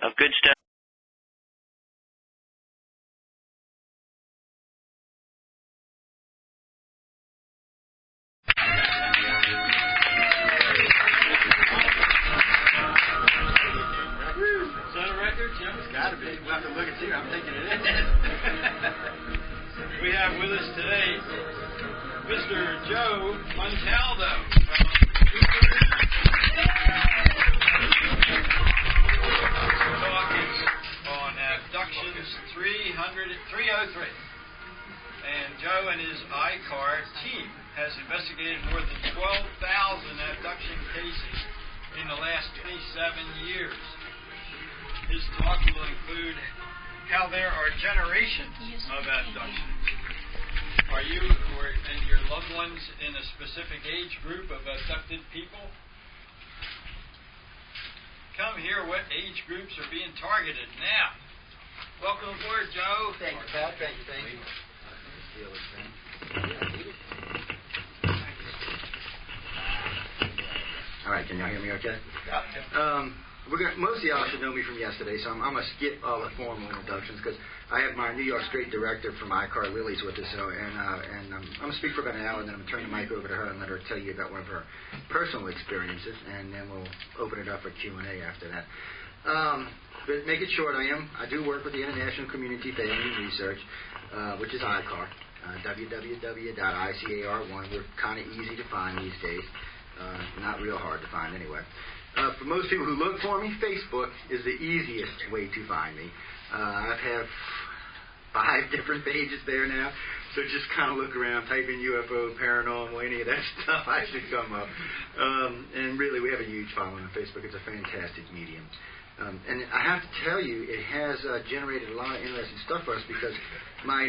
of good stuff. Is that a record, Jim? It's got to be. We'll have to look and see. I'm thinking it is. We have with us today Mr. Joe Montaldo. Talking on abductions 303. And Joe and his ICAR team has investigated more than 12,000 abduction cases in the last 27 years. His talk will include how there are generations of abductions. Are you and your loved ones in a specific age group of abducted people? Come hear what age groups are being targeted now. Welcome aboard, Joe. Thank you, Pat. Thank you. All right, can y'all hear me okay? Yeah. Most of y'all should know me from yesterday, so I'm going to skip all the formal introductions because I have my New York Straight director from ICAR, Lily's with us, and I'm going to speak for about an hour, and then I'm going to turn the mic over to her and let her tell you about one of her personal experiences, and then we'll open it up for Q&A after that. But make it short, I do work with the International Community Family Research, which is ICAR, www.icar1. We're kind of easy to find these days, not real hard to find anyway. For most people who look for me, Facebook is the easiest way to find me. I have 5 different pages there now, so just kind of look around, type in UFO, paranormal, any of that stuff, I should come up. And really, we have a huge following on Facebook. It's a fantastic medium. And I have to tell you, it has generated a lot of interesting stuff for us because my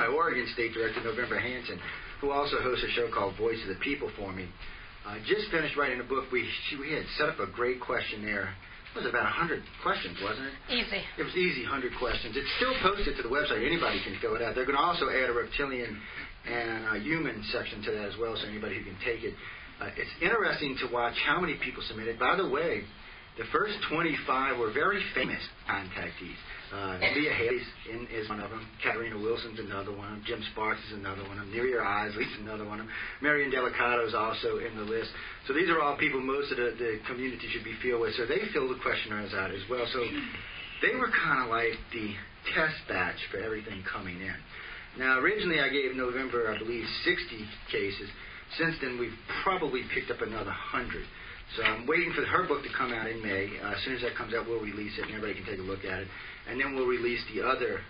Oregon State Director, November Hansen, who also hosts a show called Voice of the People for me, just finished writing a book. We had set up a great questionnaire. It was about 100 questions, wasn't it? Easy. It was easy, 100 questions. It's still posted to the website. Anybody can fill it out. They're going to also add a reptilian and a human section to that as well, so anybody who can take it. It's interesting to watch how many people submitted. By the way, the first 25 were very famous contactees. Leah Haley is one of them. Katarina Wilson's another one. Jim Sparks is another one. Miriam Isley's another one. Marion Delicato is also in the list. So these are all people most of the community should be familiar with. So they filled the questionnaires out as well. So they were kind of like the test batch for everything coming in. Now, originally I gave November, I believe, 60 cases. Since then, we've probably picked up another 100. So I'm waiting for her book to come out in May. As soon as that comes out, we'll release it, and everybody can take a look at it. And then we'll release the other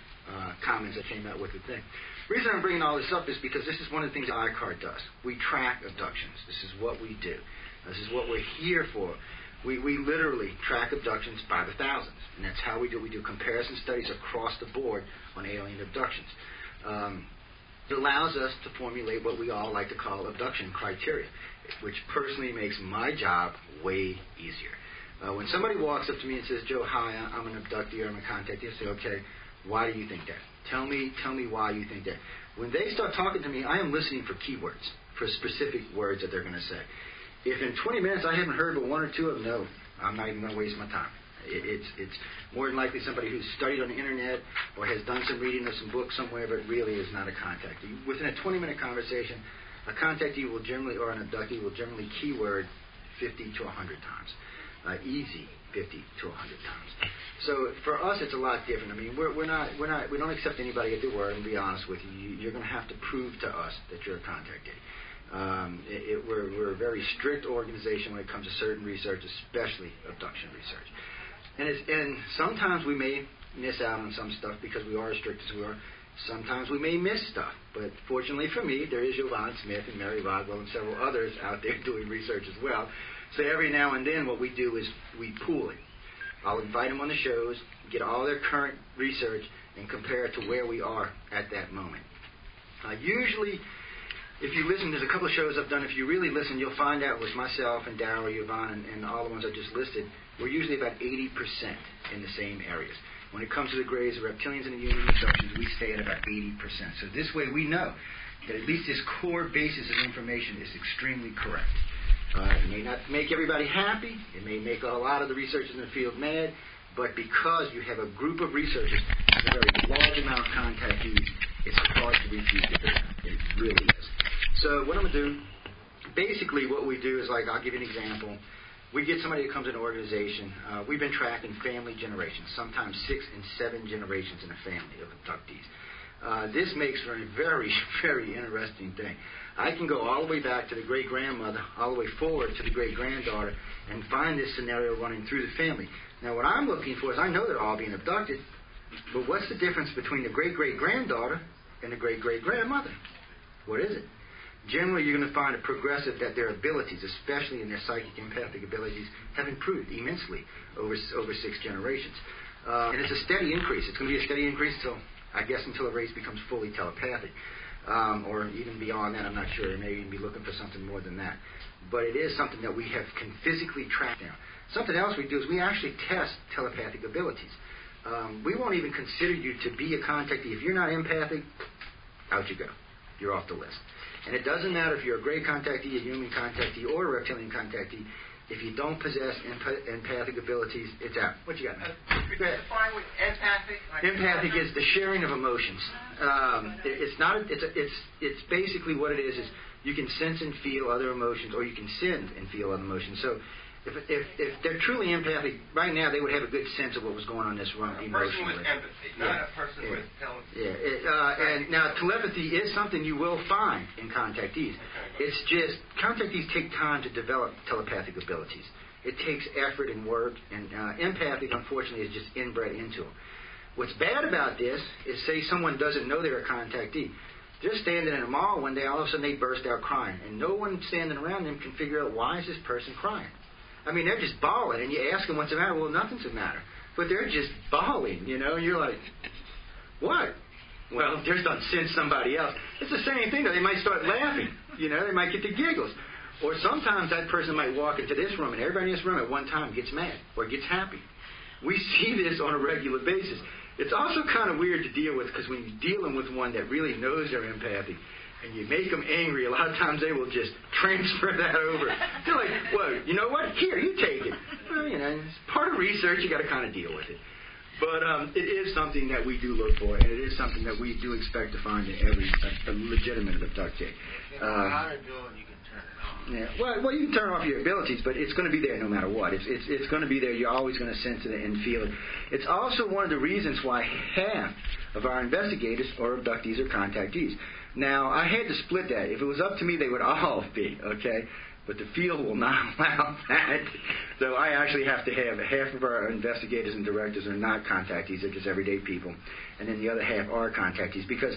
comments that came out with the thing. The reason I'm bringing all this up is because this is one of the things that ICAR does. We track abductions. This is what we do. This is what we're here for. We literally track abductions by the thousands, and that's how we do. We do comparison studies across the board on alien abductions. It allows us to formulate what we all like to call abduction criteria, which personally makes my job way easier. When somebody walks up to me and says, Joe, hi, I'm an abductee or I'm a contactee, I say, okay, why do you think that? Tell me why you think that. When they start talking to me, I am listening for keywords, for specific words that they're going to say. If in 20 minutes I haven't heard but 1 or 2 of them, no, I'm not even going to waste my time. It's more than likely somebody who's studied on the internet or has done some reading of some books somewhere, but really is not a contactee. Within a 20-minute conversation, a contactee will generally, or an abductee will generally keyword 50 to 100 times. Easy 50 to 100 times. So for us, it's a lot different. I mean, we don't accept anybody at their word. And to be honest with you, you're going to have to prove to us that you're a contactee. We're a very strict organization when it comes to certain research, especially abduction research. And sometimes we may miss out on some stuff because we are as strict as we are. Sometimes we may miss stuff. But fortunately for me, there is Yvonne Smith and Mary Rodwell and several others out there doing research as well. So every now and then what we do is we pool it. I'll invite them on the shows, get all their current research, and compare it to where we are at that moment. Usually, if you listen, there's a couple of shows I've done. If you really listen, you'll find out with myself and Darryl, Yvonne, and all the ones I just listed, we're usually about 80% in the same areas. When it comes to the grays, the reptilians, and the human abductions, we stay at about 80%. So this way we know that at least this core basis of information is extremely correct. It may not make everybody happy. It may make a lot of the researchers in the field mad. But because you have a group of researchers with a very large amount of contactees, it's hard to refute it. It really is. So what I'm going to do, basically what we do is, like, I'll give you an example. We get somebody that comes in an organization. We've been tracking family generations, sometimes 6 and 7 generations in a family of abductees. This makes for a very, very interesting thing. I can go all the way back to the great-grandmother, all the way forward to the great-granddaughter, and find this scenario running through the family. Now, what I'm looking for is, I know they're all being abducted, but what's the difference between the great-great-granddaughter and the great-great-grandmother? What is it? Generally, you're going to find a progressive that their abilities, especially in their psychic empathic abilities, have improved immensely over 6 generations. And it's a steady increase. It's going to be a steady increase until a race becomes fully telepathic. Or even beyond that, I'm not sure. They may even be looking for something more than that. But it is something that we can physically track down. Something else we do is we actually test telepathic abilities. We won't even consider you to be a contactee. If you're not empathic, out you go. You're off the list. And it doesn't matter if you're a gray contactee, a human contactee, or a reptilian contactee. If you don't possess empathic abilities, it's out. What you got, man? Define what empathic. Empathic is the sharing of emotions. It's basically what it is you can sense and feel other emotions, or you can send and feel other emotions. So if they're truly empathic, right now they would have a good sense of what was going on in this room emotionally. A person with empathy, not a person with telepathy. And now telepathy is something you will find in contactees. Okay. It's just contactees take time to develop telepathic abilities. It takes effort and work, and empathic, unfortunately, is just inbred into them. What's bad about this is, say someone doesn't know they're a contactee. They're standing in a mall one day, all of a sudden they burst out crying, and no one standing around them can figure out, why is this person crying? I mean, they're just bawling, and you ask them what's the matter. Well, nothing's the matter. But they're just bawling, You're like, what? Well, they're done send somebody else. It's the same thing, though. They might start laughing. They might get the giggles. Or sometimes that person might walk into this room, and everybody in this room at one time gets mad or gets happy. We see this on a regular basis. It's also kind of weird to deal with, because when you're dealing with one that really knows their empathy, and you make them angry, a lot of times they will just transfer that over. They're like, well, you know what? Here, you take it. Well, it's part of research. You got to kind of deal with it. But it is something that we do look for, and it is something that we do expect to find in every legitimate abductee. How to do it, you can turn it off. Yeah. Well, you can turn off your abilities, but it's going to be there no matter what. It's going to be there. You're always going to sense it and feel it. It's also one of the reasons why half of our investigators or abductees are contactees. Now, I had to split that. If it was up to me, they would all be, okay? But the field will not allow that. So I actually have to have half of our investigators and directors are not contactees. They're just everyday people. And then the other half are contactees. Because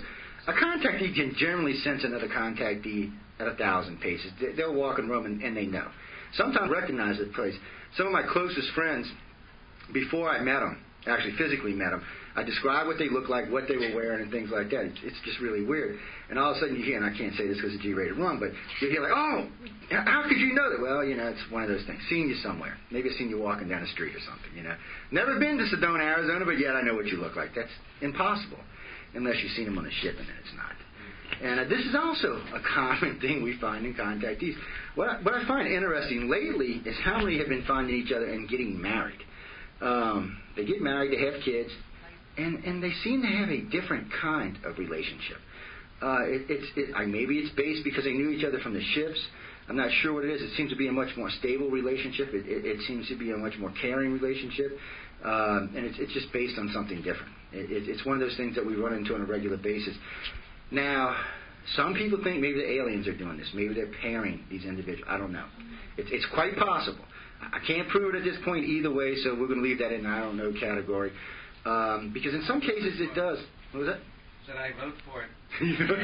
a contactee can generally sense another contactee at 1,000 paces. They'll walk in a room and they know. Sometimes recognize the place. Some of my closest friends, before I met them, actually physically met them, I described what they looked like, what they were wearing, and things like that. It's just really weird. And all of a sudden you hear, and I can't say this because it's G-rated wrong, but you hear like, oh, how could you know that? Well, it's one of those things. Seen you somewhere. Maybe I've seen you walking down the street or something, Never been to Sedona, Arizona, but yet I know what you look like. That's impossible unless you've seen them on a ship, and then it's not. And this is also a common thing we find in contactees. What I find interesting lately is how many have been finding each other and getting married. They get married, they have kids, and they seem to have a different kind of relationship. Maybe it's based because they knew each other from the ships. I'm not sure what it is. It seems to be a much more stable relationship. It seems to be a much more caring relationship. And it's just based on something different. It's one of those things that we run into on a regular basis. Now, some people think maybe the aliens are doing this. Maybe they're pairing these individuals. I don't know. It's quite possible. I can't prove it at this point either way, so we're going to leave that in the I don't know category. Because in some cases it does. What was that? Should I vote for it?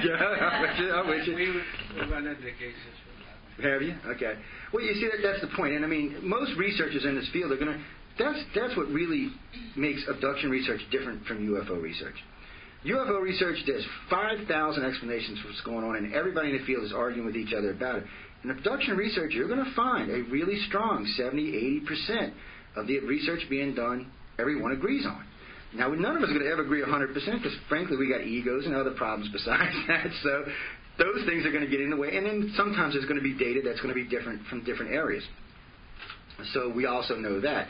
Yeah, I'm with you. We run into cases for that. Have you? Okay. Well, you see, that's the point. And I mean, most researchers in this field are going to... That's what really makes abduction research different from UFO research. UFO research, there's 5,000 explanations for what's going on, and everybody in the field is arguing with each other about it. In abduction research, you're going to find a really strong 70-80% of the research being done, everyone agrees on. Now, none of us are going to ever agree 100% because, frankly, we got egos and other problems besides that. So those things are going to get in the way. And then sometimes there's going to be data that's going to be different from different areas. So we also know that.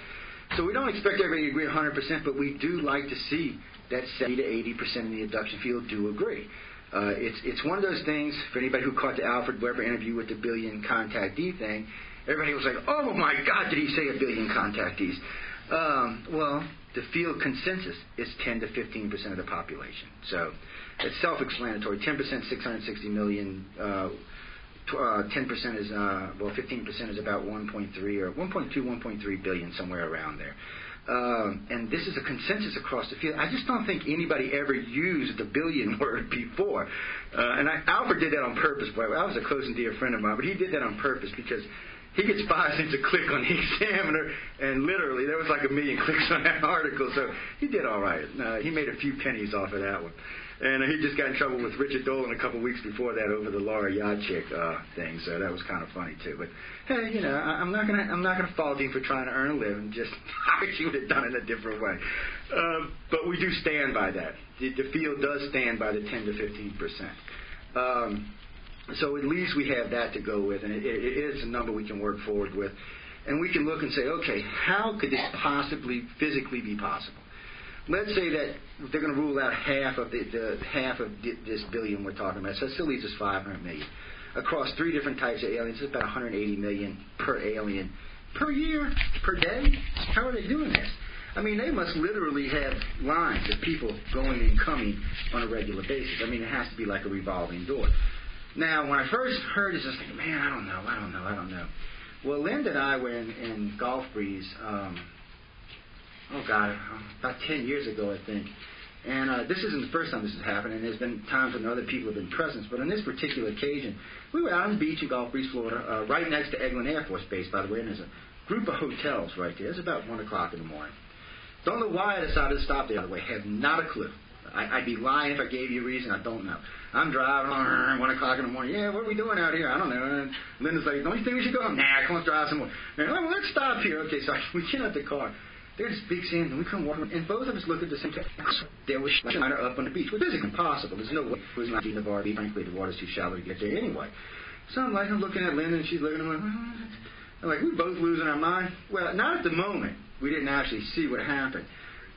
So we don't expect everybody to agree 100%, but we do like to see that 70 to 80% in the abduction field do agree. It's one of those things, for anybody who caught the Alfred Weber interview with the billion contactee thing, everybody was like, oh my God, did he say a billion contactees? Well, the field consensus is 10 to 15% of the population. So it's self-explanatory. 10% 660 million, 10% is, 15% is about 1.3 or 1.2, 1.3 billion, somewhere around there. And this is a consensus across the field. I just don't think anybody ever used the billion word before. Alfred did that on purpose. Boy, I was a close and dear friend of mine, but he did that on purpose because he gets 5 cents a click on the Examiner, and literally there was like 1 million clicks on that article, so he did all right. He made a few pennies off of that one. And he just got in trouble with Richard Dolan a couple of weeks before that over the Laura Yachik thing, so that was kind of funny too. But hey, I'm not gonna fault him for trying to earn a living. Just I wish he would have done it a different way. But we do stand by that. The field does stand by the 10 to 15%. So at least we have that to go with, and it is a number we can work forward with, and we can look and say, okay, how could this possibly physically be possible? Let's say that they're going to rule out half of this billion we're talking about. So it still leaves us 500 million. Across 3 different types of aliens, it's about 180 million per alien per year, per day. How are they doing this? I mean, they must literally have lines of people going and coming on a regular basis. I mean, it has to be like a revolving door. Now, when I first heard this, I was thinking, man, I don't know. Well, Linda and I were in Gulf Breeze, about 10 years ago, I think. And this isn't the first time this has happened, and there's been times when other people have been present. But on this particular occasion, we were out on the beach in Gulf Breeze, Florida, right next to Eglin Air Force Base, by the way, and there's a group of hotels right there. It's about 1 o'clock in the morning. Don't know why I decided to stop there, by the way. Have not a clue. I'd be lying if I gave you a reason. I don't know. I'm driving 1 o'clock in the morning. Yeah, what are we doing out here? I don't know. And Linda's like, don't you think we should go? Nah, come on, drive some more. And I'm like, well, let's stop here. Okay, so we get out the car. There's big sand, and we come walking, and both of us look at the same time. There was China up on the beach, which isn't impossible. There's no way it was not in the RV. Frankly, the water's too shallow to get there anyway. So I'm looking at Linda, and she's looking at me. I'm like, we're both losing our mind. Well, not at the moment. We didn't actually see what happened.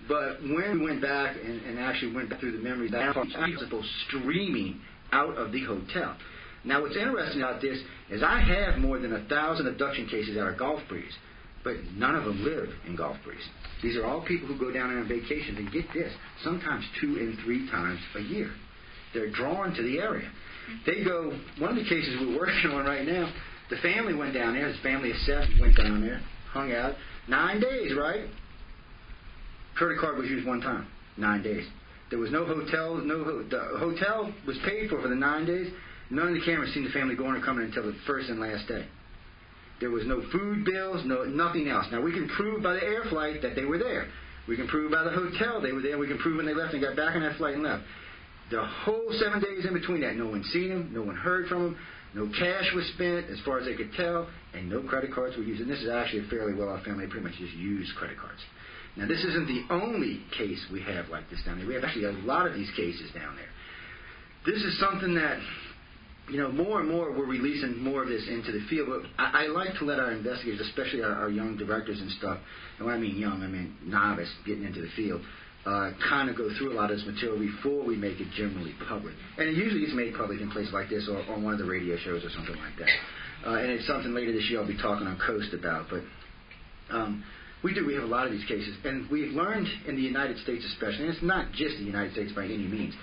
But when we went back and actually went back through the memory, that was people streaming out of the hotel. Now, what's interesting about this is I have more than 1,000 abduction cases out of Gulf Breeze, but none of them live in Gulf Breeze. These are all people who go down there on vacation and get this, sometimes 2 and 3 times a year. They're drawn to the area. They go, one of the cases we're working on right now, the family went down there, his family of 7 went down there, hung out, 9 days, right? Credit card was used 1 time, 9 days. There was no hotel, the hotel was paid for the 9 days. None of the cameras seen the family going or coming until the first and last day. There was no food bills, nothing else. Now, we can prove by the air flight that they were there. We can prove by the hotel they were there. We can prove when they left and got back on that flight and left. The whole 7 days in between that, no one seen them, no one heard from them, no cash was spent as far as they could tell, and no credit cards were used. And this is actually a fairly well-off family. They pretty much just used credit cards. Now, this isn't the only case we have like this down there. We have actually a lot of these cases down there. This is something that, more and more we're releasing more of this into the field. But I like to let our investigators, especially our young directors and stuff, and when I mean young, I mean novice getting into the field, kind of go through a lot of this material before we make it generally public. And it usually is made public in places like this or on one of the radio shows or something like that. And it's something later this year I'll be talking on Coast about. But we have a lot of these cases. And we've learned in the United States especially, and it's not just the United States by any means,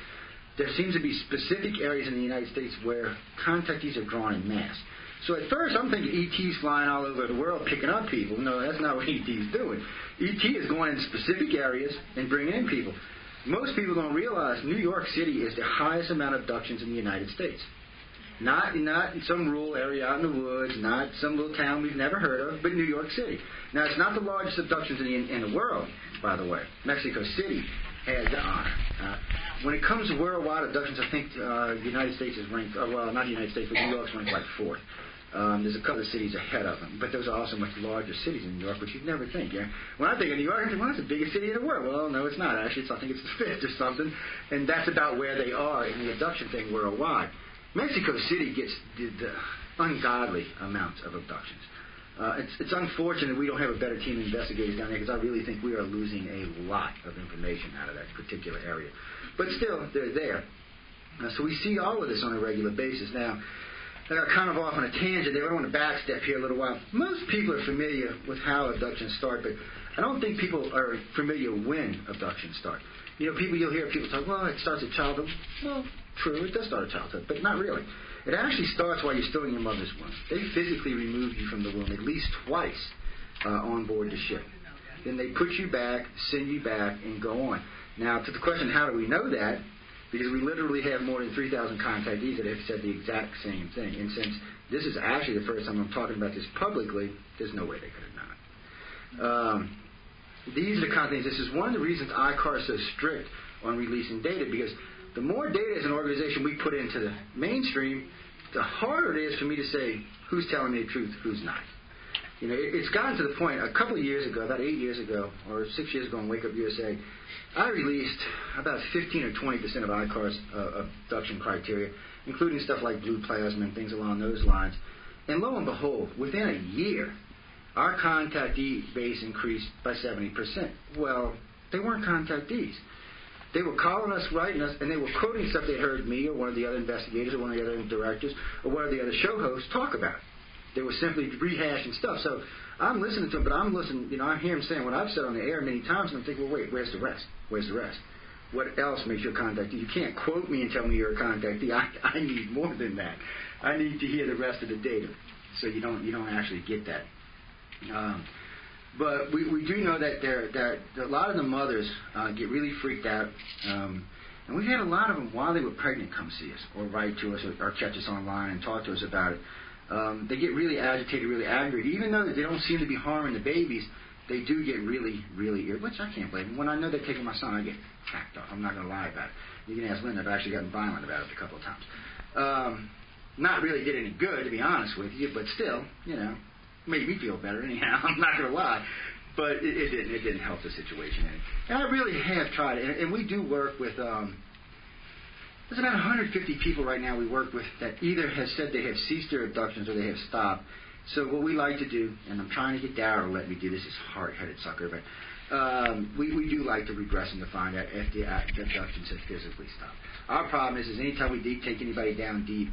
there seems to be specific areas in the United States where contactees are drawn in mass. So at first I'm thinking E.T.'s flying all over the world picking up people. No, that's not what E.T.'s doing. E.T. is going in specific areas and bringing in people. Most people don't realize New York City is the highest amount of abductions in the United States. Not in some rural area out in the woods, not some little town we've never heard of, but New York City. Now, it's not the largest abductions in the world, by the way. Mexico City has the honor. When it comes to worldwide abductions, I think the United States is ranked, well, not the United States, but New York's ranked like 4th. There's a couple of cities ahead of them, but those are also much larger cities in New York, which you'd never think. Yeah? When I think of New York, I think, well, it's the biggest city in the world. Well, no, it's not. Actually, I think it's the 5th or something, and that's about where they are in the abduction thing worldwide. Mexico City gets the ungodly amounts of abductions. It's unfortunate we don't have a better team of investigators down there, because I really think we are losing a lot of information out of that particular area. But still, they're there. So we see all of this on a regular basis. Now, I got kind of off on a tangent there. I want to backstep here a little while. Most people are familiar with how abductions start, but I don't think people are familiar when abductions start. You'll hear people talk, well, it starts at childhood. Well, true, it does start at childhood, but not really. It actually starts while you're still in your mother's womb. They physically remove you from the womb at least twice on board the ship. Then they put you back, send you back, and go on. Now, to the question, how do we know that? Because we literally have more than 3,000 contactees that have said the exact same thing. And since this is actually the first time I'm talking about this publicly, there's no way they could have done it. These are the kind of things. This is one of the reasons ICAR is so strict on releasing data, because the more data as an organization we put into the mainstream, the harder it is for me to say who's telling me the truth, who's not. It's gotten to the point, a couple of years ago, about 8 years ago, or 6 years ago on Wake Up USA, I released about 15 or 20% of ICAR's abduction criteria, including stuff like blue plasma and things along those lines. And lo and behold, within a year, our contactee base increased by 70%. Well, they weren't contactees. They were calling us, writing us, and they were quoting stuff they heard me or one of the other investigators or one of the other directors or one of the other show hosts talk about. They were simply rehashing stuff. So I'm listening to them, but I'm listening, I hear them saying what I've said on the air many times, and I'm thinking, well, wait, where's the rest? Where's the rest? What else makes you a contactee? You can't quote me and tell me you're a contactee. I need more than that. I need to hear the rest of the data. So you don't actually get that. But we do know that a lot of the mothers get really freaked out. And we've had a lot of them while they were pregnant come see us or write to us or catch us online and talk to us about it. They get really agitated, really angry. Even though they don't seem to be harming the babies, they do get really, really irritated, which I can't blame them. When I know they're taking my son, I get hacked up. I'm not going to lie about it. You can ask Linda. I've actually gotten violent about it a couple of times. Not really did any good, to be honest with you, but still, made me feel better anyhow. I'm not going to lie. But it didn't help the situation any. And I really have tried it. And we do work with, there's about 150 people right now we work with that either have said they have ceased their abductions or they have stopped. So what we like to do, and I'm trying to get Darryl to let me do this, is hard-headed sucker, but we do like to regress and to find out if the abductions have physically stopped. Our problem is anytime we take anybody down deep,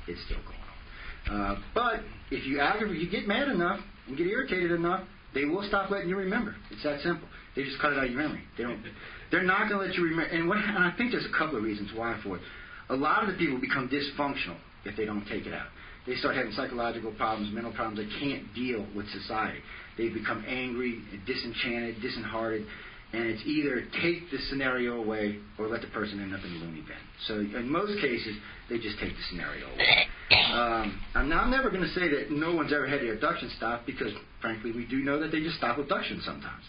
it's still going on. But if you get mad enough and get irritated enough, they will stop letting you remember. It's that simple. They just cut it out of your memory. They're not going to let you remember. And I think there's a couple of reasons why for it. A lot of the people become dysfunctional if they don't take it out. They start having psychological problems, mental problems. They can't deal with society. They become angry, disenchanted, disheartened. And it's either take the scenario away or let the person end up in a loony bin. So in most cases, they just take the scenario away. I'm never going to say that no one's ever had their abduction stopped, because, frankly, we do know that they just stop abduction sometimes.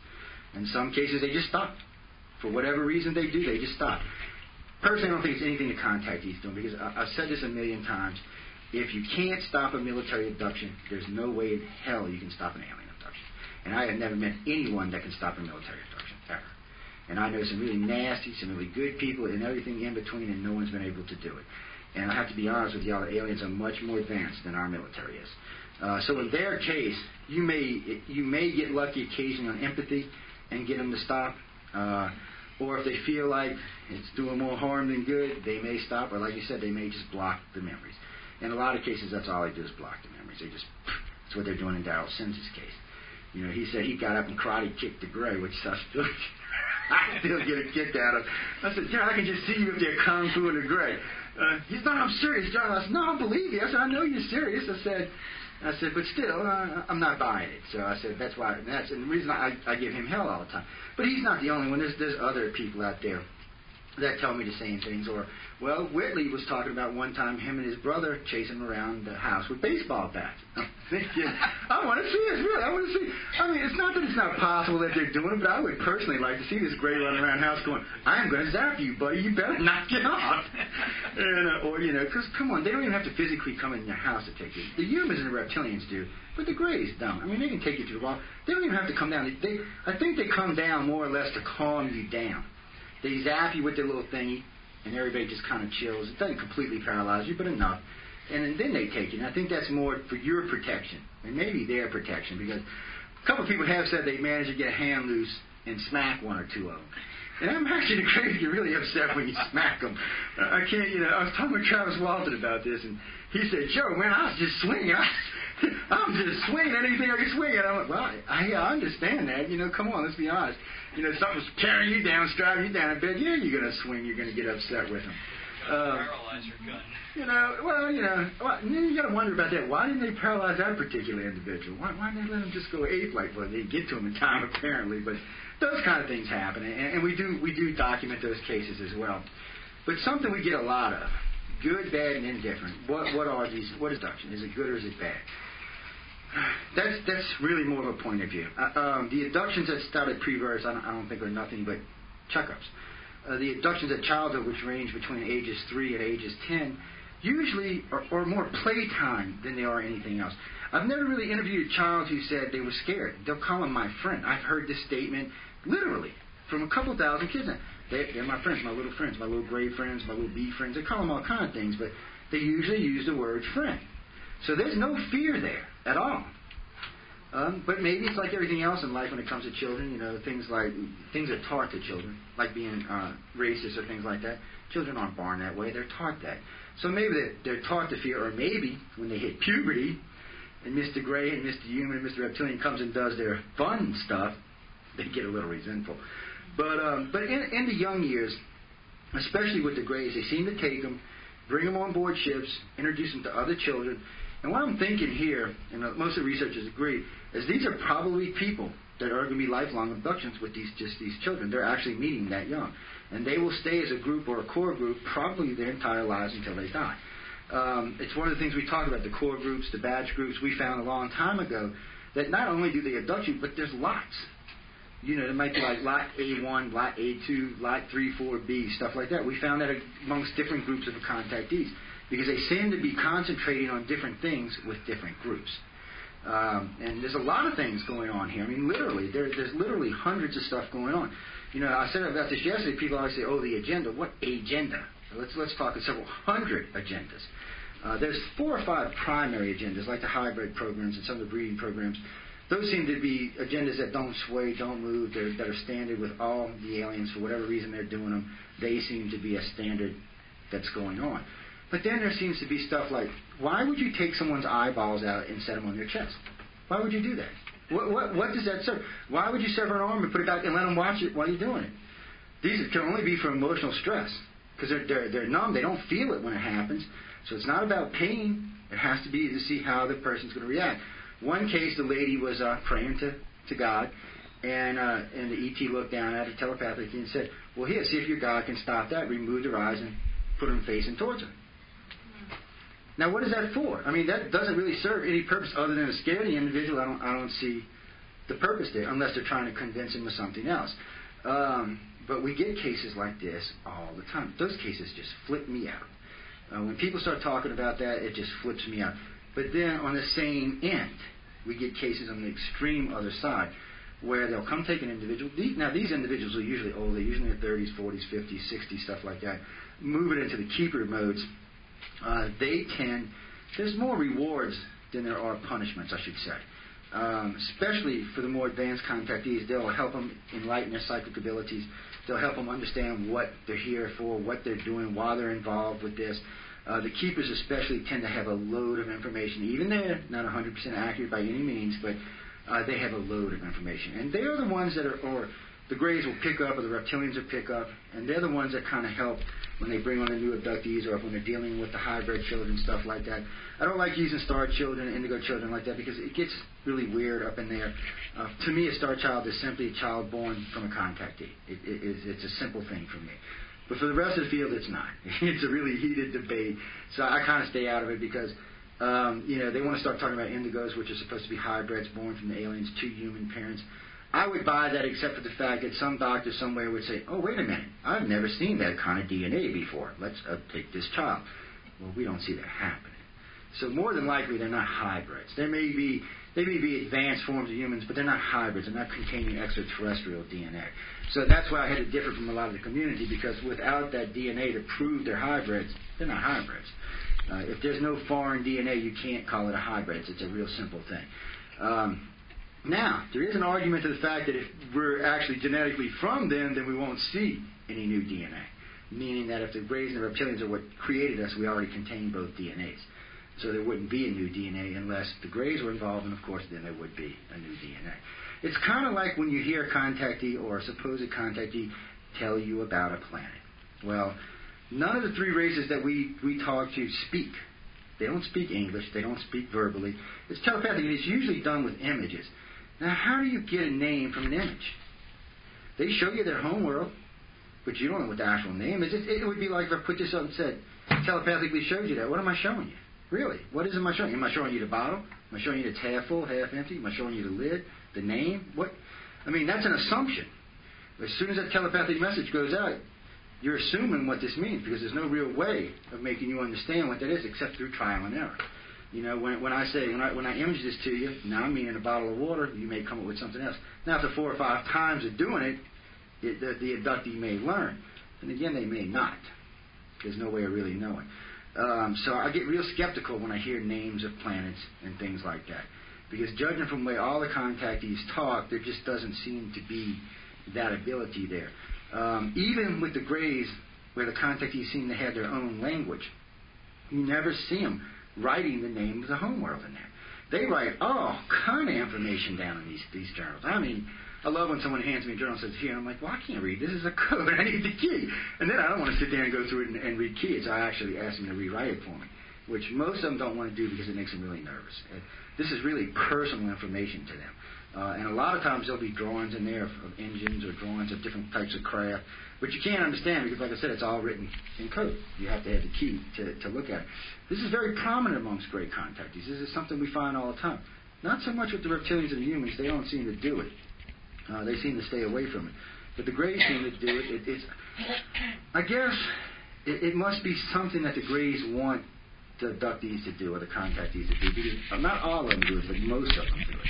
In some cases, they just stop. For whatever reason they do, they just stop. Personally, I don't think it's anything the contactees do, because I've said this a million times. If you can't stop a military abduction, there's no way in hell you can stop an alien abduction. And I have never met anyone that can stop a military abduction, ever. And I know some really nasty, some really good people, and everything in between, and no one's been able to do it. And I have to be honest with y'all, the aliens are much more advanced than our military is. So in their case, you may get lucky occasionally on empathy and get them to stop. Or if they feel like it's doing more harm than good, they may stop. Or like you said, they may just block the memories. In a lot of cases, that's all they do is block the memories. That's what they're doing in Darryl Sims' case. He said he got up and karate kicked the gray, which I still get a kick out of. I said, I can just see you up there kung fu in the gray. He's not, I'm serious, John. I said, no, I don't believe you. I said, I know you're serious. I said, but still, I'm not buying it. So I said, that's why. And the reason I give him hell all the time. But he's not the only one. There's other people out there that tell me the same things. Or, Whitley was talking about one time him and his brother chasing him around the house with baseball bats. I'm thinking, I want to see this, really. I want to see. I mean, it's not that it's not possible that they're doing it, but I would personally like to see this gray running around the house going, I'm going to zap you, buddy. You better knock it off. Because, come on, they don't even have to physically come in your house to take you. The humans and the reptilians do, but the grays don't. I mean, they can take you to the wall. They don't even have to come down. I think they come down more or less to calm you down. They zap you with their little thingy, and everybody just kind of chills. It doesn't completely paralyze you, but enough. And then they take you. And I think that's more for your protection, and maybe their protection, because a couple of people have said they managed to get a hand loose and smack one or two of them. And I'm actually afraid you get really upset when you smack them. I can't, I was talking with Travis Walton about this, and he said, Joe, man, I was just swinging. I'm just swinging anything I can swing at. I'm like, well, I understand that. Come on, let's be honest. Something's carrying you down, striving you down in bed. Yeah, you're going to swing. You're going to get upset with them. Paralyze your gun. You got to wonder about that. Why didn't they paralyze that particular individual? Why didn't they let him just go ape like? Well, they get to him in time apparently, but those kind of things happen, and we do document those cases as well. But something we get a lot of: good, bad, and indifferent. What are these? What is abduction? Is it good or is it bad? That's really more of a point of view. The abductions that started pre-birth, I don't think are nothing but checkups. The abductions at childhood, which range between ages 3 and ages 10, usually are more playtime than they are anything else. I've never really interviewed a child who said they were scared. They'll call them my friend. I've heard this statement literally from a couple thousand kids now. They're my friends, my little friends, my little gray friends, my little bee friends. They call them all kind of things, but they usually use the word friend. So there's no fear there at all. But maybe it's like everything else in life when it comes to children. Things are taught to children, like being racist or things like that. Children aren't born that way; they're taught that. So maybe they're taught to fear, or maybe when they hit puberty, and Mr. Gray and Mr. Human and Mr. Reptilian comes and does their fun stuff, they get a little resentful. But in the young years, especially with the Grays, they seem to take them, bring them on board ships, introduce them to other children. And what I'm thinking here, and most of the researchers agree, is these are probably people that are going to be lifelong abductions with these children. They're actually meeting that young. And they will stay as a group or a core group probably their entire lives until they die. It's one of the things we talk about, the core groups, the badge groups. We found a long time ago that not only do they abduct you, but there's lots. There might be like lot A1, lot A2, lot 3, 4B, stuff like that. We found that amongst different groups of contactees, because they seem to be concentrating on different things with different groups. And there's a lot of things going on here. I mean, literally, there's literally hundreds of stuff going on. I said about this yesterday. People always say, "Oh, the agenda." What agenda? Let's talk of several hundred agendas. There's 4 or 5 primary agendas, like the hybrid programs and some of the breeding programs. Those seem to be agendas that don't sway, don't move. That are standard with all the aliens for whatever reason they're doing them. They seem to be a standard that's going on. But then there seems to be stuff like, why would you take someone's eyeballs out and set them on their chest? Why would you do that? What does that serve? Why would you sever an arm and put it back and let them watch it while you're doing it? These can only be for emotional stress, because they're numb. They don't feel it when it happens. So it's not about pain. It has to be to see how the person's going to react. One case, the lady was praying to God, and the ET looked down at her telepathically and said, well, here, see if your God can stop that. Remove their eyes and put them facing towards her. Now, what is that for? I mean, that doesn't really serve any purpose other than to scare the individual. I don't see the purpose there, unless they're trying to convince him of something else. But we get cases like this all the time. Those cases just flip me out. When people start talking about that, it just flips me out. But then on the same end, we get cases on the extreme other side, where they'll come take an individual. These individuals are usually old. They're usually in their 30s, 40s, 50s, 60s, stuff like that. Move it into the keeper modes. There's more rewards than there are punishments, I should say. Especially for the more advanced contactees, they'll help them enlighten their psychic abilities. They'll help them understand what they're here for, what they're doing, why they're involved with this. The keepers especially tend to have a load of information. Even they're not 100% accurate by any means, but they have a load of information. And they are the ones that or the Greys will pick up, or the Reptilians will pick up, and they're the ones that kind of help when they bring on the new abductees, or when they're dealing with the hybrid children, stuff like that. I don't like using star children, indigo children like that, because it gets really weird up in there. To me, a star child is simply a child born from a contactee. It's a simple thing for me. But for the rest of the field, it's not. It's a really heated debate. So I kind of stay out of it, because they want to start talking about indigos, which are supposed to be hybrids born from the aliens to human parents. I would buy that, except for the fact that some doctor somewhere would say, oh, wait a minute, I've never seen that kind of DNA before. Let's take this child. Well, we don't see that happening. So more than likely, they're not hybrids. There may be They may be advanced forms of humans, but they're not hybrids. They're not containing extraterrestrial DNA. So that's why I had to differ from a lot of the community, because without that DNA to prove they're hybrids, they're not hybrids. If there's no foreign DNA, you can't call it a hybrid. It's a real simple thing. Now, there is an argument to the fact that if we're actually genetically from them, then we won't see any new DNA. Meaning that if the Greys and the reptilians are what created us, we already contain both DNAs. So there wouldn't be a new DNA unless the Greys were involved, and of course then there would be a new DNA. It's kind of like when you hear a contactee or a supposed contactee tell you about a planet. Well, none of the three races that we talk to speak. They don't speak English. They don't speak verbally. It's telepathic, and it's usually done with images. Now, how do you get a name from an image? They show you their home world, but you don't know what the actual name is. It would be like if I put this up and said, telepathically showed you that. What am I showing you? Really? What am I showing you? Am I showing you the bottle? Am I showing you it's half full, half empty? Am I showing you the lid, the name? What? I mean, that's an assumption. As soon as that telepathic message goes out, you're assuming what this means, because there's no real way of making you understand what that is except through trial and error. You know, when I image this to you, now I mean in a bottle of water, you may come up with something else. Now, after 4 or 5 times of doing it, the abductee may learn. And again, they may not. There's no way of really knowing. So I get real skeptical when I hear names of planets and things like that. Because judging from the way all the contactees talk, there just doesn't seem to be that ability there. Even with the Greys, where the contactees seem to have their own language, you never see them writing the name of the homeworld in there. They write all kind of information down in these journals. I mean, I love when someone hands me a journal and says, here, and I'm like, well, I can't read. This is a code. I need the key. And then I don't want to sit there and go through it and read keys. So I actually ask them to rewrite it for me, which most of them don't want to do because it makes them really nervous. This is really personal information to them. And a lot of times there'll be drawings in there of engines or drawings of different types of craft, which you can't understand because, like I said, it's all written in code. You have to have the key to look at it. This is very prominent amongst great contactees. This is something we find all the time. Not so much with the reptilians and the humans. They don't seem to do it. They seem to stay away from it. But the Greys seem to do it. I guess it must be something that the Greys want the abductees to do or the contactees to do. Because not all of them do it, but most of them do it.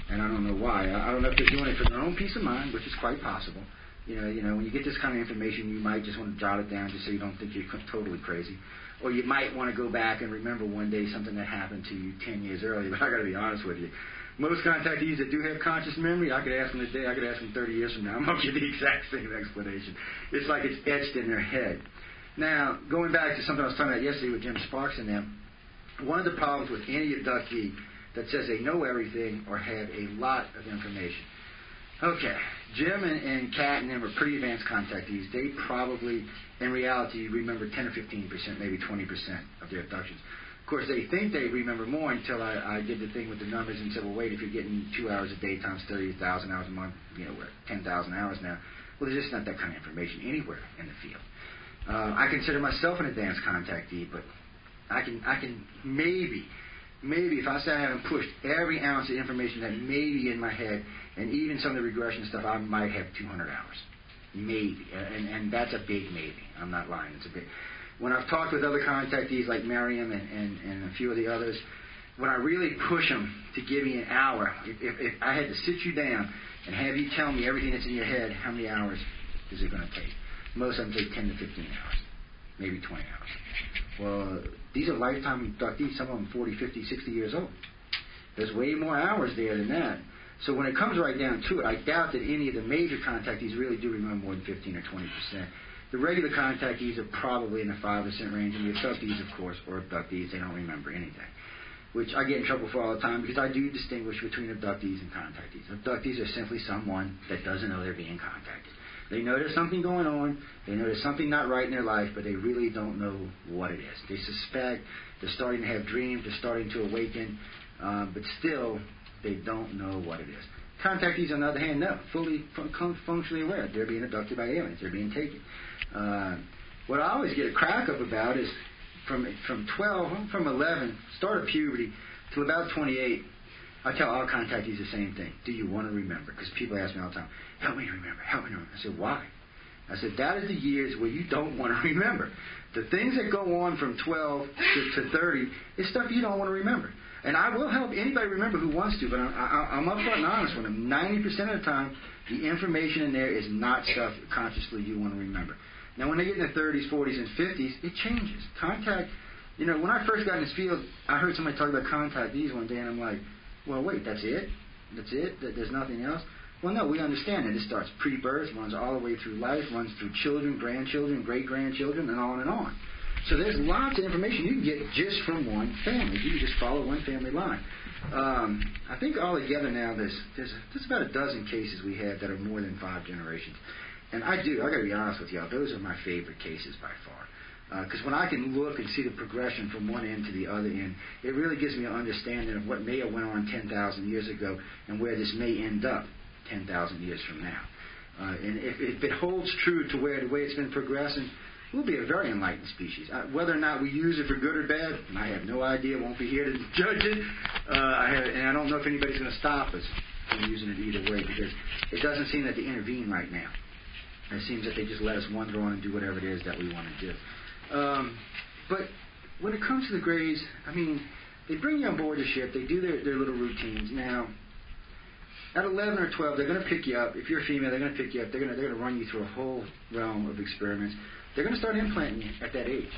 And I don't know why. I don't know if they're doing it for their own peace of mind, which is quite possible. You know, when you get this kind of information, you might just want to jot it down just so you don't think you're totally crazy. Or you might want to go back and remember one day something that happened to you 10 years earlier. But I got to be honest with you. Most contactees that do have conscious memory, I could ask them today, I could ask them 30 years from now. I'm going to give the exact same explanation. It's like it's etched in their head. Now, going back to something I was talking about yesterday with Jim Sparks and them, one of the problems with any abductee that says they know everything or have a lot of information. Okay, Jim and Kat and them are pretty advanced contactees. They probably, in reality, remember 10 or 15%, maybe 20% of their abductions. Of course, they think they remember more until I did the thing with the numbers and said, well, wait, if you're getting 2 hours a day times 30,000 hours a month, we're at 10,000 hours now. Well, there's just not that kind of information anywhere in the field. I consider myself an advanced contactee, but I can maybe if I say I haven't pushed every ounce of information that may be in my head, and even some of the regression stuff, I might have 200 hours. Maybe. And that's a big maybe. I'm not lying. It's a big. When I've talked with other contactees like Miriam and a few of the others, when I really push them to give me an hour, if I had to sit you down and have you tell me everything that's in your head, how many hours is it going to take? Most of them take 10 to 15 hours, maybe 20 hours. Well, these are lifetime abductees, some of them 40, 50, 60 years old. There's way more hours there than that. So when it comes right down to it, I doubt that any of the major contactees really do remember more than 15 or 20%. The regular contactees are probably in the 5% range, and the abductees, of course, or abductees, they don't remember anything, which I get in trouble for all the time because I do distinguish between abductees and contactees. Abductees are simply someone that doesn't know they're being contacted. They know there's something going on, they know there's something not right in their life, but they really don't know what it is. They suspect, they're starting to have dreams, they're starting to awaken, but still, they don't know what it is. Contactees, on the other hand, no, fully functionally aware. They're being abducted by aliens. They're being taken. What I always get a crack up about is from 11, start of puberty, to about 28, I tell all contactees the same thing. Do you want to remember? Because people ask me all the time, help me remember. I said, why? I said, that is the years where you don't want to remember. The things that go on from 12 to 30 is stuff you don't want to remember. And I will help anybody remember who wants to, but I'm upfront and honest with them. 90% of the time, the information in there is not stuff consciously you want to remember. Now, when they get in their 30s, 40s, and 50s, it changes. Contact, when I first got in this field, I heard somebody talk about contactees one day, and I'm like, well, wait, that's it? That's it? There's nothing else? Well, no, we understand that. It starts pre-birth, runs all the way through life, runs through children, grandchildren, great-grandchildren, and on and on. So there's lots of information you can get just from one family. You can just follow one family line. I think altogether now there's about a dozen cases we have that are more than 5 generations. And I got to be honest with y'all, those are my favorite cases by far. Because when I can look and see the progression from one end to the other end, it really gives me an understanding of what may have went on 10,000 years ago and where this may end up 10,000 years from now. And if it holds true to the way it's been progressing, we'll be a very enlightened species. Whether or not we use it for good or bad, I have no idea. Won't be here to judge it. And I don't know if anybody's going to stop us from using it either way, because it doesn't seem that they intervene right now. It seems that they just let us wander on and do whatever it is that we want to do. But when it comes to the Greys, they bring you on board the ship. They do their little routines. Now, at 11 or 12, they're going to pick you up. If you're a female, they're going to pick you up. They're going to run you through a whole realm of experiments. They're going to start implanting you at that age.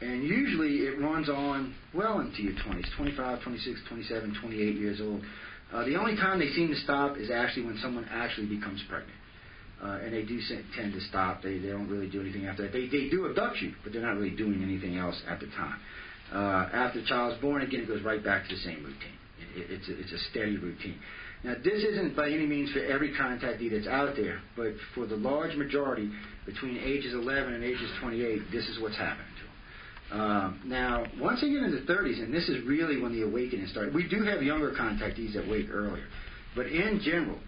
And usually it runs on well into your 20s, 25, 26, 27, 28 years old. The only time they seem to stop is actually when someone actually becomes pregnant. And they do tend to stop. They don't really do anything after that. They do abduct you, but they're not really doing anything else at the time. After the child's born, again, it goes right back to the same routine. It's a steady routine. Now, this isn't by any means for every contactee that's out there, but for the large majority, between ages 11 and ages 28, this is what's happening to them. Now, once they get into the 30s, and this is really when the awakening started, we do have younger contactees that wake earlier, but in general,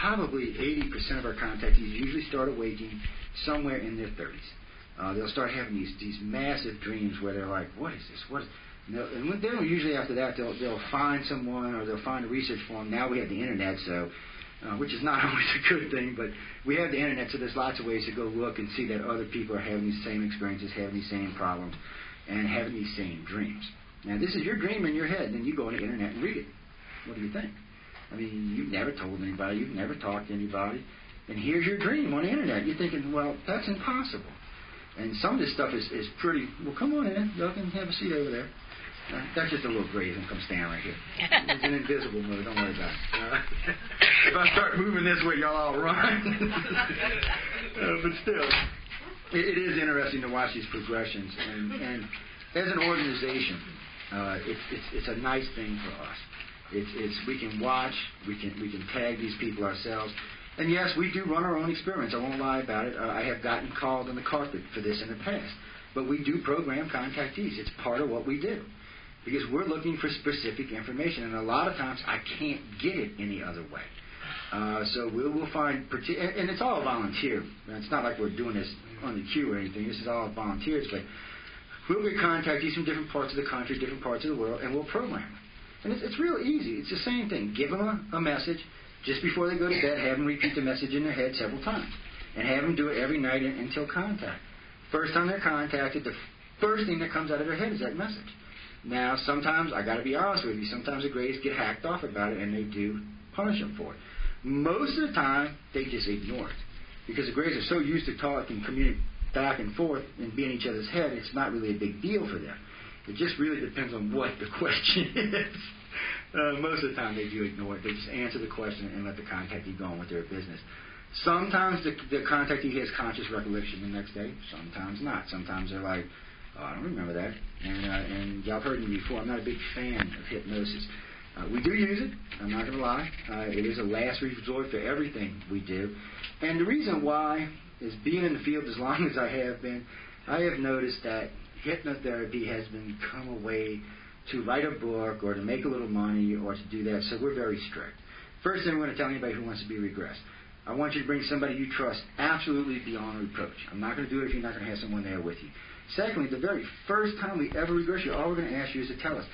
probably 80% of our contactees usually start awaking somewhere in their 30s. They'll start having these massive dreams where they're like, what is this? What is... And then usually after that, they'll find someone or they'll find a research forum. Now we have the internet, so which is not always a good thing, but we have the internet, so there's lots of ways to go look and see that other people are having these same experiences, having these same problems, and having these same dreams. Now, this is your dream in your head, then you go on the internet and read it. What do you think? You've never told anybody, you've never talked to anybody, and here's your dream on the internet. You're thinking, well, that's impossible. And some of this stuff is pretty, well, come on in, y'all can have a seat over there. That's just a little grave and come stand right here. It's an invisible move, don't worry about it. If I start moving this way, y'all all run. But still, it is interesting to watch these progressions. And as an organization, it's a nice thing for us. We can watch, we can tag these people ourselves. And yes, we do run our own experiments. I won't lie about it. I have gotten called on the carpet for this in the past. But we do program contactees. It's part of what we do. Because we're looking for specific information. And a lot of times I can't get it any other way. So we'll find, and it's all volunteer. It's not like we're doing this on the queue or anything. This is all volunteers. But we'll get contactees from different parts of the country, different parts of the world, and we'll program them. And it's real easy. It's the same thing. Give them a message. Just before they go to bed, have them repeat the message in their head several times. And have them do it every night until contact. First time they're contacted, the first thing that comes out of their head is that message. Now, sometimes, I got to be honest with you, sometimes the Greys get hacked off about it, and they do punish them for it. Most of the time, they just ignore it. Because the Greys are so used to talking and communicating back and forth and being in each other's head, it's not really a big deal for them. It just really depends on what the question is. Most of the time, they do ignore it. They just answer the question and let the contactee go on with their business. Sometimes the contactee has conscious recollection the next day. Sometimes not. Sometimes they're like, oh, I don't remember that. And y'all have heard me before. I'm not a big fan of hypnosis. We do use it. I'm not going to lie. It is a last resort for everything we do. And the reason why is being in the field as long as I have been, I have noticed that hypnotherapy has become a way to write a book or to make a little money or to do that. So we're very strict. First thing we're going to tell anybody who wants to be regressed. I want you to bring somebody you trust absolutely beyond reproach. I'm not going to do it if you're not going to have someone there with you. Secondly, the very first time we ever regress you, all we're going to ask you is to tell us.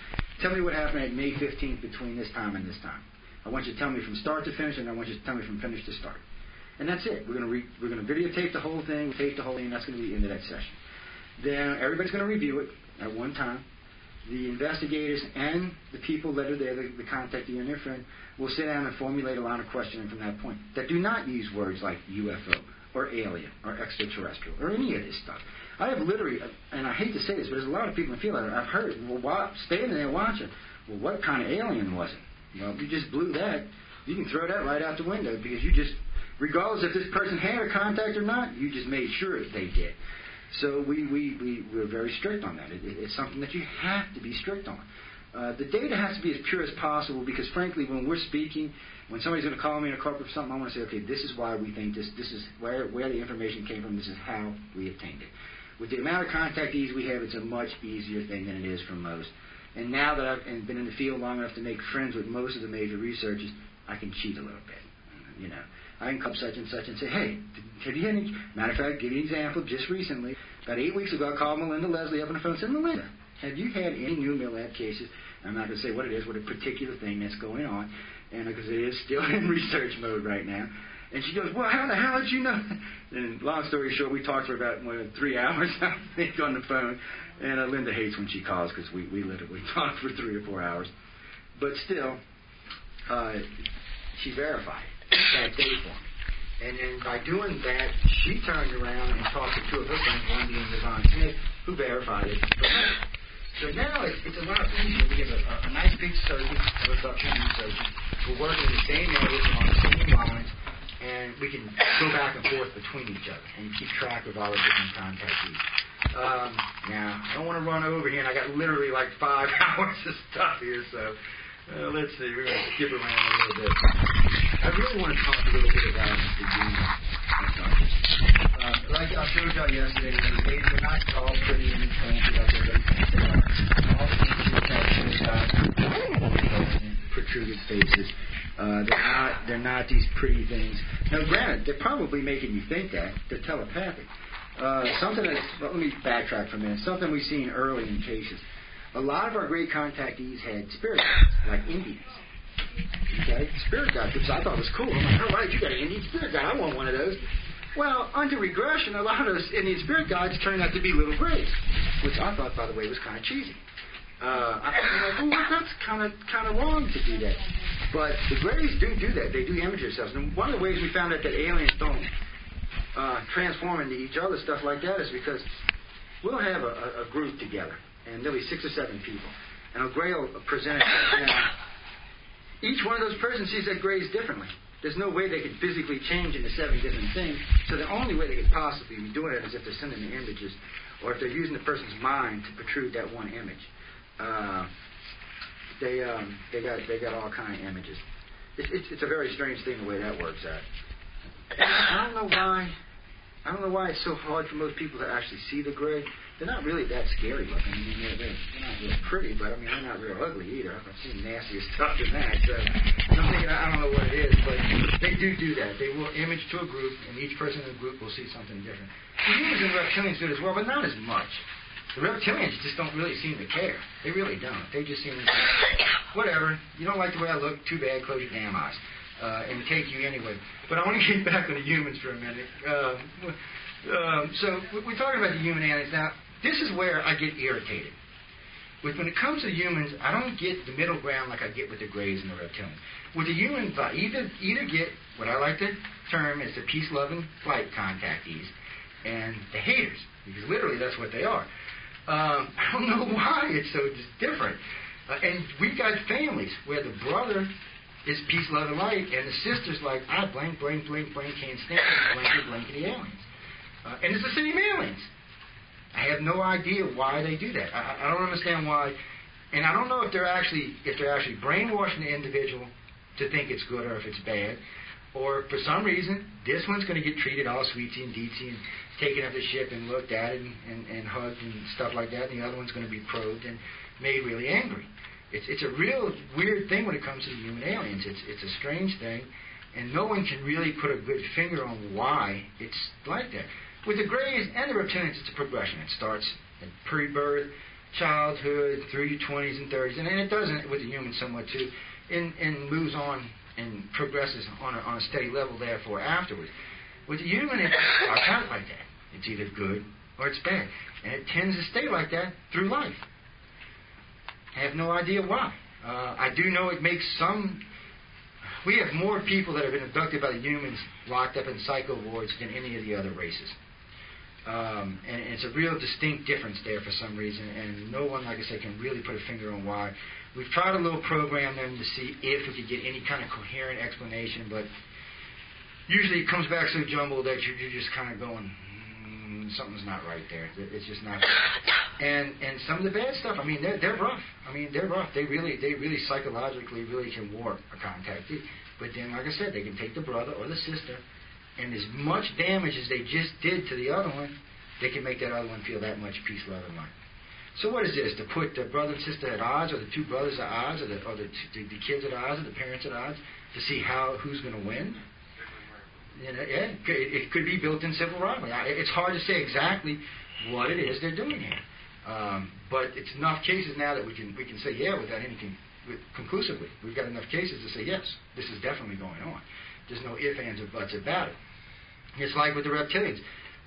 Tell me what happened at May 15th between this time and this time. I want you to tell me from start to finish, and I want you to tell me from finish to start. And that's it. We're going to videotape the whole thing, tape the whole thing, and that's going to be the end of that session. Then everybody's going to review it at one time. the investigators and the people that are there, the contactee and their friend, will sit down and formulate a line of questioning from that point that do not use words like UFO or alien or extraterrestrial or any of this stuff. I have literally, and I hate to say this, but there's a lot of people in the field that I've heard, well, standing there watching, well, what kind of alien was it? Well, if you just blew that, you can throw that right out the window because you just, regardless if this person had a contact or not, you just made sure they did. So we're very strict on that. It's something that you have to be strict on. The data has to be as pure as possible because, frankly, when we're speaking, when somebody's going to call me in a corporate for something, I want to say, okay, this is why we think this is where the information came from, this is how we obtained it. With the amount of contactees we have, it's a much easier thing than it is for most. And now that I've been in the field long enough to make friends with most of the major researchers, I can cheat a little bit. You know, I can come such and such and say, hey, have you had any... Matter of fact, give you an example. Just recently, about 8 weeks ago, I called Melinda Leslie up on the phone and said, Melinda, have you had any new MILAB cases? I'm not going to say what it is, what a particular thing that's going on, and because it is still in research mode right now. And she goes, well, how the hell did you know? And long story short, we talked for about 3 hours, I think, on the phone. And Linda hates when she calls because we literally talk for 3 or 4 hours. But still, she verified that date for me. And then by doing that, she turned around and talked to 2 of her friends, one being Devon Smith, who verified it for her. So now it's a lot easier. We have a nice big circuit of abduction researchers. We're working in the same areas on the same lines, and we can go back and forth between each other and keep track of all the different contactees. Now, I don't want to run over here, and I got literally like 5 hours of stuff here, so let's see. We're going to skip around a little bit. I really want to talk a little bit about the union. Like I showed y'all yesterday, the days are not all pretty and fancy like all protruded faces. They're not these pretty things. Now, granted, they're probably making you think that. They're telepathic. Let me backtrack for a minute. Something we've seen early in cases. A lot of our great contactees had spirit guides, like Indians. Okay? Spirit guides, which I thought was cool. I'm like, all right, you got an Indian spirit guide. I want one of those. Well, under regression, a lot of those Indian spirit guides turned out to be little grays, which I thought, by the way, was kind of cheesy. That's kind of wrong to do that. But the grays do that. They do image themselves. And one of the ways we found out that aliens don't transform into each other, stuff like that, is because we'll have a group together, and there'll be 6 or 7 people, and a gray will present itself. Each one of those persons sees that grays differently. There's no way they could physically change into 7 different things, so the only way they could possibly be doing it is if they're sending the images, or if they're using the person's mind to protrude that one image. They got all kind of images. It's a very strange thing the way that works out. I don't know why it's so hard for most people to actually see the gray. They're not really that scary looking. I mean, they're not real pretty, but I mean, they're not real ugly either. I've seen nastier stuff than that. So I'm thinking, I don't know what it is, but they do that. They will image to a group, and each person in the group will see something different. The humans and reptilians do it as well, but not as much. The reptilians just don't really seem to care. They really don't. They just seem to say, whatever, you don't like the way I look, too bad, close your damn eyes. And take you anyway. But I want to get back on the humans for a minute. So we're talking about the human aliens. Now, this is where I get irritated. When it comes to humans, I don't get the middle ground like I get with the grays and the reptilians. With the humans, I either get what I like to term as the peace-loving flight contactees and the haters, because literally that's what they are. I don't know why it's so different. And we've got families where the brother is peace, love, and light, and the sister's like, blank, can't stand it, blankety aliens. And it's the same aliens. I have no idea why they do that. I don't understand why, and I don't know if they're actually brainwashing the individual to think it's good or if it's bad, or for some reason this one's going to get treated all sweetie and deetsy and taken up the ship and looked at and hugged and stuff like that, and the other one's going to be probed and made really angry. It's a real weird thing when it comes to the human aliens. It's a strange thing, and no one can really put a good finger on why it's like that. With the grays and the reptilians, it's a progression. It starts at pre-birth, childhood, through your 20s and 30s, and it does with the humans somewhat too, and moves on and progresses on a steady level, therefore, afterwards. With the human, it starts out like that. It's either good or it's bad, and it tends to stay like that through life. I have no idea why. I do know it makes some... We have more people that have been abducted by the humans locked up in psycho wards than any of the other races. And it's a real distinct difference there for some reason, and no one, like I said, can really put a finger on why. We've tried a little program them to see if we could get any kind of coherent explanation, but usually it comes back so jumbled that you're just kind of going, something's not right there. It's just not. And some of the bad stuff, I mean, they're rough. I mean, they're rough. They really psychologically really can warp a contactee. But then, like I said, they can take the brother or the sister, and as much damage as they just did to the other one, they can make that other one feel that much peace, love, and light. So what is this? To put the brother and sister at odds, or the two brothers at odds, or the kids at odds, or the parents at odds, to see who's going to win? You know, yeah, it could be built-in civil rivalry. It's hard to say exactly what it is they're doing here, but it's enough cases now that we can say without anything conclusively. We've got enough cases to say yes, this is definitely going on. There's no ifs, ands, or buts about it. It's like with the reptilians.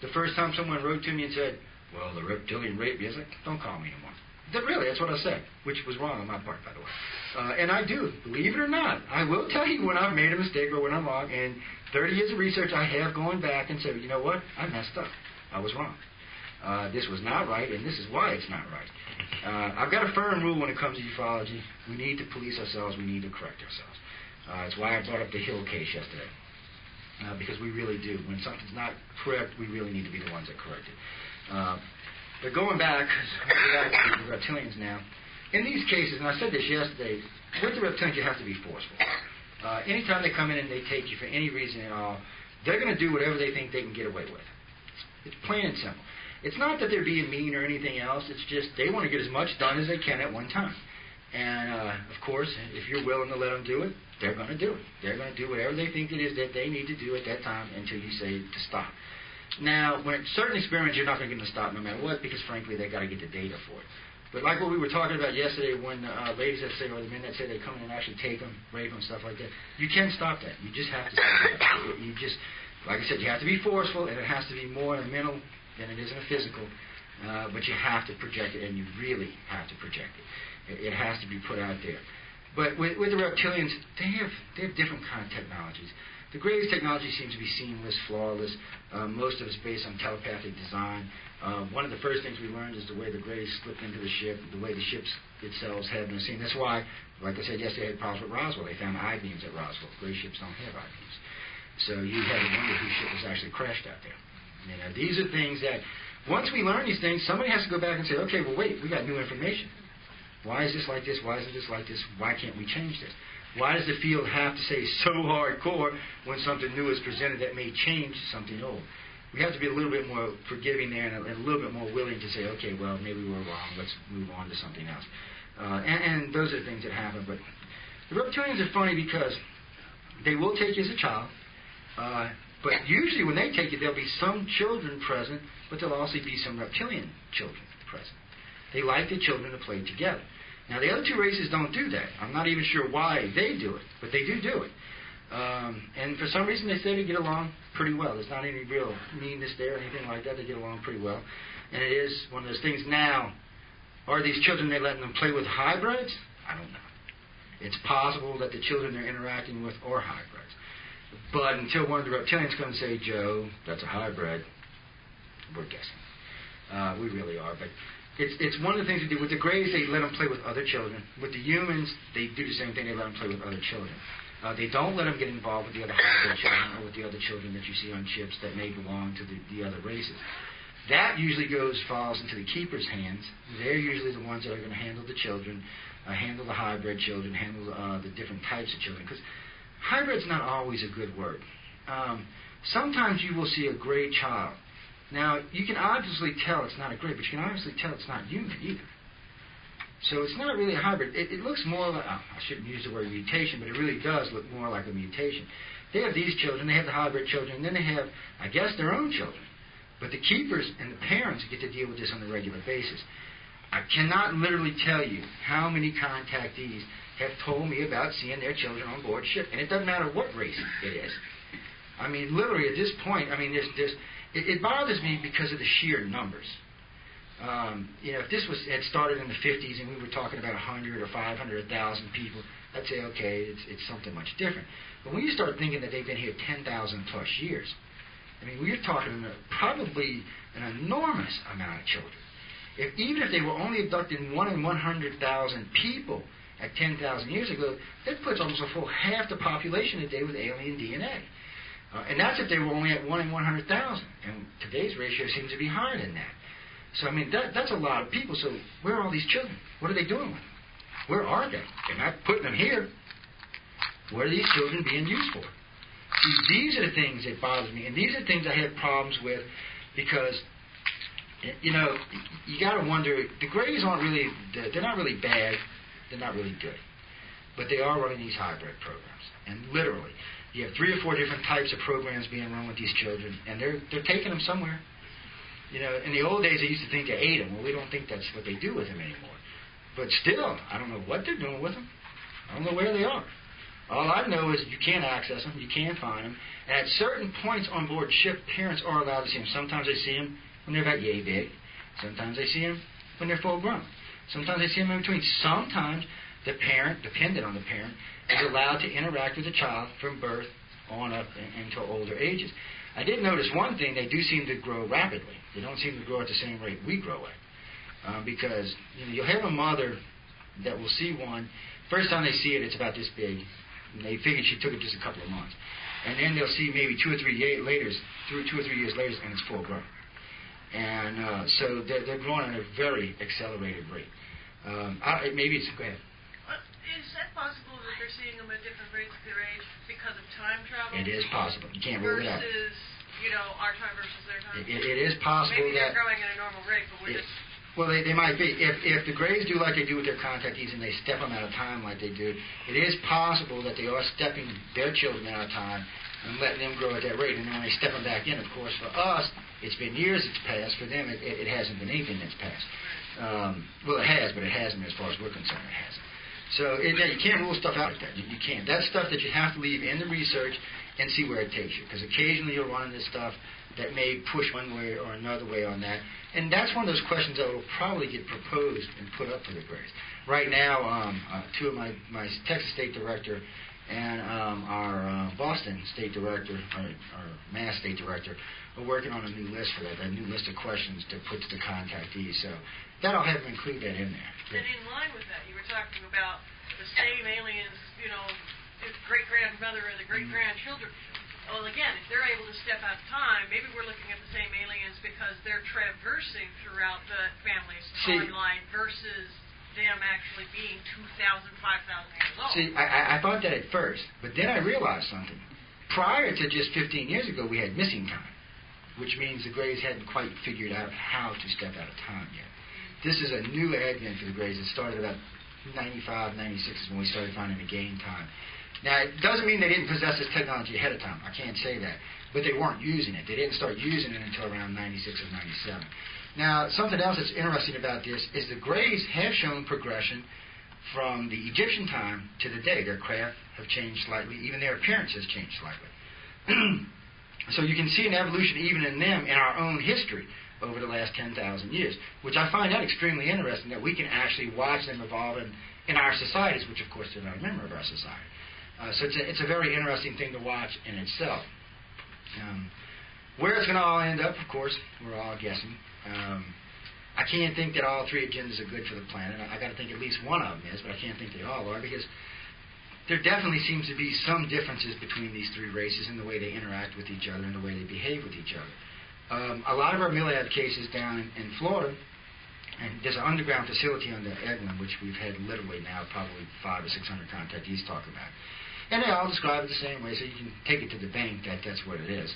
The first time someone wrote to me and said, "Well, the reptilian raped me," I was like, "Don't call me anymore." Really, that's what I said, which was wrong on my part, by the way. And I do, believe it or not. I will tell you when I've made a mistake or when I'm wrong. And 30 years of research, I have gone back and said, you know what? I messed up. I was wrong. This was not right, and this is why it's not right. I've got a firm rule when it comes to ufology. We need to police ourselves. We need to correct ourselves. It's why I brought up the Hill case yesterday. Because we really do. When something's not correct, we really need to be the ones that correct it. But going back, we got the reptilians now. In these cases, and I said this yesterday, with the reptilians you have to be forceful. Anytime they come in and they take you for any reason at all, they're going to do whatever they think they can get away with. It's plain and simple. It's not that they're being mean or anything else. It's just they want to get as much done as they can at one time. And, of course, if you're willing to let them do it, they're going to do it. They're going to do whatever they think it is that they need to do at that time until you say to stop. Now, when certain experiments, you're not going to get them to stop no matter what, because, frankly, they've got to get the data for it. But like what we were talking about yesterday, when ladies that say, or the men that say they come in and actually take them, rape them, stuff like that, you can stop that. You just have to stop that. You just, like I said, you have to be forceful, and it has to be more in a mental than it is in a physical. But you have to project it, and you really have to project it. It has to be put out there. But with the reptilians, they have different kind of technologies. The Greys technology seems to be seamless, flawless. Most of it's based on telepathic design. One of the first things we learned is the way the Greys slipped into the ship, the way the ships themselves had been seen. That's why, like I said yesterday, I had problems with Roswell. They found I-beams at Roswell. Grey ships don't have I-beams. So you had to wonder whose ship was actually crashed out there. You know, these are things that, once we learn these things, somebody has to go back and say, okay, well, wait, we got new information. Why is this like this? Why isn't this like this? Why can't we change this? Why does the field have to say so hardcore when something new is presented that may change something old? We have to be a little bit more forgiving there and a little bit more willing to say, okay, well, maybe we're wrong. Let's move on to something else. And those are the things that happen. But the reptilians are funny because they will take you as a child. But usually when they take you, there'll be some children present, but there'll also be some reptilian children present. They like the children to play together. Now, the other two races don't do that. I'm not even sure why they do it, but they do it. And for some reason, they say they get along pretty well. There's not any real meanness there or anything like that. They get along pretty well. And it is one of those things now, are these children, they letting them play with hybrids? I don't know. It's possible that the children they're interacting with are hybrids. But until one of the reptilians comes and say, Joe, that's a hybrid, we're guessing. We really are, but it's one of the things we do. With the Greys, they let them play with other children. With the humans, they do the same thing. They let them play with other children. They don't let them get involved with the other hybrid children or with the other children that you see on ships that may belong to the other races. That usually falls into the keeper's hands. They're usually the ones that are going to handle the children, handle the hybrid children, handle the different types of children. Because hybrid's not always a good word. Sometimes you will see a gray child. Now, you can obviously tell it's not a gray, but you can obviously tell it's not human either. So it's not really a hybrid. It looks more like, I shouldn't use the word mutation, but it really does look more like a mutation. They have these children, they have the hybrid children, and then they have, I guess, their own children. But the keepers and the parents get to deal with this on a regular basis. I cannot literally tell you how many contactees have told me about seeing their children on board ship, and it doesn't matter what race it is. I mean, literally at this point, I mean, it bothers me because of the sheer numbers. If this had started in the 50s and we were talking about 100 or 500 or 1,000 people, I'd say, okay, it's something much different. But when you start thinking that they've been here 10,000 plus years, I mean, we're talking probably an enormous amount of children. Even if they were only abducting 1 in 100,000 people at 10,000 years ago, that puts almost a full half the population today with alien DNA. And that's if they were only at 1 in 100,000. And today's ratio seems to be higher than that. So, I mean, that's a lot of people. So where are all these children? What are they doing with them? Where are they? They're not putting them here. What are these children being used for? See, these are the things that bother me. And these are the things I have problems with because, you got to wonder, the Greys aren't really, they're not really bad. They're not really good. But they are running these hybrid programs. And literally, you have 3 or 4 different types of programs being run with these children, and they're taking them somewhere. In the old days, they used to think they ate them. Well, we don't think that's what they do with them anymore. But still, I don't know what they're doing with them. I don't know where they are. All I know is you can't access them. You can't find them. And at certain points on board ship, parents are allowed to see them. Sometimes they see them when they're about yay big. Sometimes they see them when they're full grown. Sometimes they see them in between. Sometimes the parent, dependent on the parent, is allowed to interact with the child from birth on up until older ages. I did notice one thing. They do seem to grow rapidly. They don't seem to grow at the same rate we grow at. Because you'll have a mother that will see one. First time they see it, it's about this big. And they figured she took it just a couple of months. And then they'll see maybe 2 or 3 years later, and it's full grown. And so they're growing at a very accelerated rate. Maybe it's... Go ahead. Is that possible that they're seeing them at different rates of their age because of time travel? It is possible. You can't rule it out. Versus, our time versus their time? It is possible. Maybe they're growing at a normal rate, but we're just... Well, they might be. If the Greys do like they do with their contactees and they step them out of time like they do, it is possible that they are stepping their children out of time and letting them grow at that rate. And then when they step them back in, of course, for us, it's been years it's passed. For them, it hasn't been anything that's passed. Well, it has, but it hasn't as far as we're concerned. It hasn't. So you can't rule stuff out like that. You can't. That's stuff that you have to leave in the research and see where it takes you. Because occasionally you'll run into stuff that may push one way or another way on that. And that's one of those questions that will probably get proposed and put up for the Greys. Right now, 2 of my Texas State Director and our Boston State Director, our Mass State Director, are working on a new list for that, a new list of questions to put to the contactees. So that'll have them include that in there. And in line with that, you were talking about the same aliens, the great-grandmother and the great-grandchildren. Well, again, if they're able to step out of time, maybe we're looking at the same aliens because they're traversing throughout the family's timeline versus them actually being 2,000, 5,000 years old. See, I thought that at first, but then I realized something. Prior to just 15 years ago, we had missing time, which means the Greys hadn't quite figured out how to step out of time yet. This is a new advent for the Greys. It started about 95, 96 is when we started finding the gain time. Now, it doesn't mean they didn't possess this technology ahead of time. I can't say that. But they weren't using it. They didn't start using it until around 96 or 97. Now, something else that's interesting about this is the Greys have shown progression from the Egyptian time to the day. Their craft have changed slightly. Even their appearance has changed slightly. So you can see an evolution even in them in our own history over the last 10,000 years, which I find that extremely interesting, that we can actually watch them evolve in our societies, which, of course, they're not a member of our society. So it's a very interesting thing to watch in itself. Where it's going to all end up, of course, we're all guessing. I can't think that all 3 agendas are good for the planet. I got to think at least one of them is, but I can't think they all are, because there definitely seems to be some differences between these 3 races in the way they interact with each other and the way they behave with each other. A lot of our Milad cases down in Florida, and there's an underground facility on the Eglin, which we've had literally now probably 500 or 600 contactees talk about. And they all describe it the same way, so you can take it to the bank that that's what it is.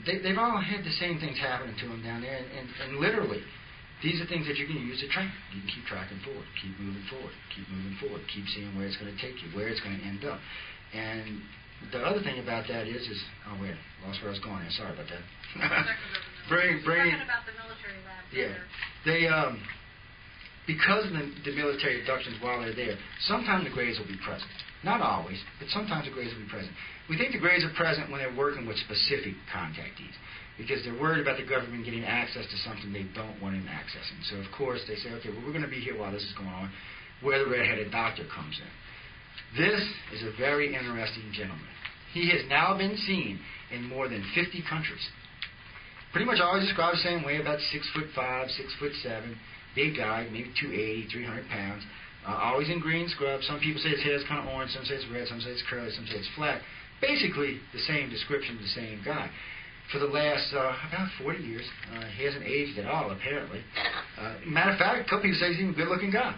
They've all had the same things happening to them down there, and literally, these are things that you can use to track. You can keep tracking forward, keep moving forward, keep moving forward, keep seeing where it's going to take you, where it's going to end up. And the other thing about that is oh wait, lost where I was going there. Sorry about that. Bring talking about the military labs. Yeah, they because of the military abductions while they're there, sometimes the Greys will be present. Not always, but sometimes the Greys will be present. We think the Greys are present when they're working with specific contactees. because they're worried about the government getting access to something they don't want him accessing. So, of course, they say, okay, well, we're going to be here while this is going on, where the red-headed doctor comes in. This is a very interesting gentleman. He has now been seen in more than 50 countries. Pretty much always described the same way, about 6'5", 6'7", big guy, maybe 280, 300 pounds, always in green scrubs. Some people say his hair is kind of orange, some say it's red, some say it's curly, some say it's flat. Basically, the same description of the same guy. For the last about 40 years, he hasn't aged at all, apparently. Matter of fact, a couple people say he's even a good-looking guy.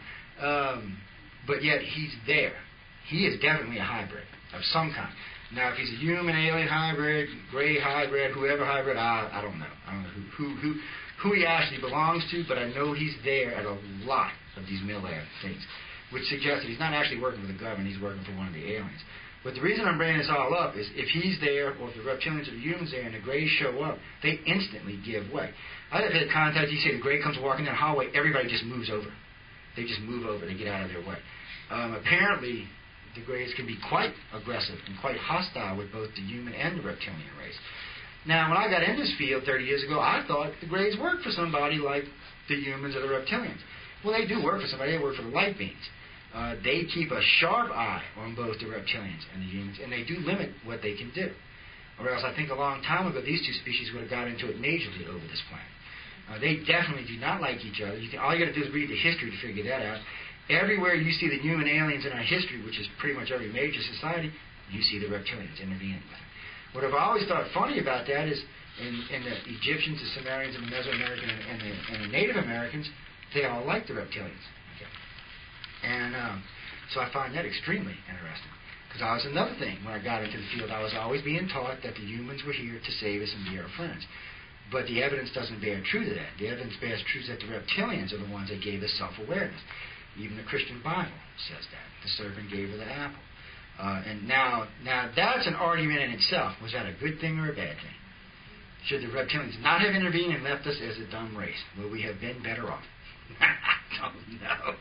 But yet, he's there. He is definitely a hybrid of some kind. Now, if he's a human alien hybrid, gray hybrid, whoever hybrid, I don't know. I don't know who he actually belongs to, but I know he's there at a lot of these mill-lab things, which suggests that he's not actually working for the government, he's working for one of the aliens. But the reason I'm bringing this all up is if he's there, or if the reptilians or the humans there, and the Greys show up, they instantly give way. I have had contact, you say the Grey comes walking down the hallway, everybody just moves over. They just move over, they get out of their way. Apparently, the Greys can be quite aggressive and quite hostile with both the human and the reptilian race. Now, when I got in this field 30 years ago, I thought the Greys worked for somebody like the humans or the reptilians. Well, they do work for somebody. They work for the light beings. They keep a sharp eye on both the reptilians and the humans, and they do limit what they can do. Or else, I think a long time ago, these two species would have got into it majorly over this planet. They definitely do not like each other. All you got to do is read the history to figure that out. Everywhere you see the human aliens in our history, which is pretty much every major society, you see the reptilians intervening with it. What I've always thought funny about that is in the Egyptians, the Sumerians, and the Mesoamerican, and the Native Americans, they all like the reptilians. Okay. And so I find that extremely interesting. Because that was another thing when I got into the field. I was always being taught that the humans were here to save us and be our friends. But the evidence doesn't bear true to that. The evidence bears true that the reptilians are the ones that gave us self-awareness. Even the Christian Bible says that. The serpent gave her the apple. And now that's an argument in itself. Was that a good thing or a bad thing? Should the reptilians not have intervened and left us as a dumb race? Would we have been better off? I don't know.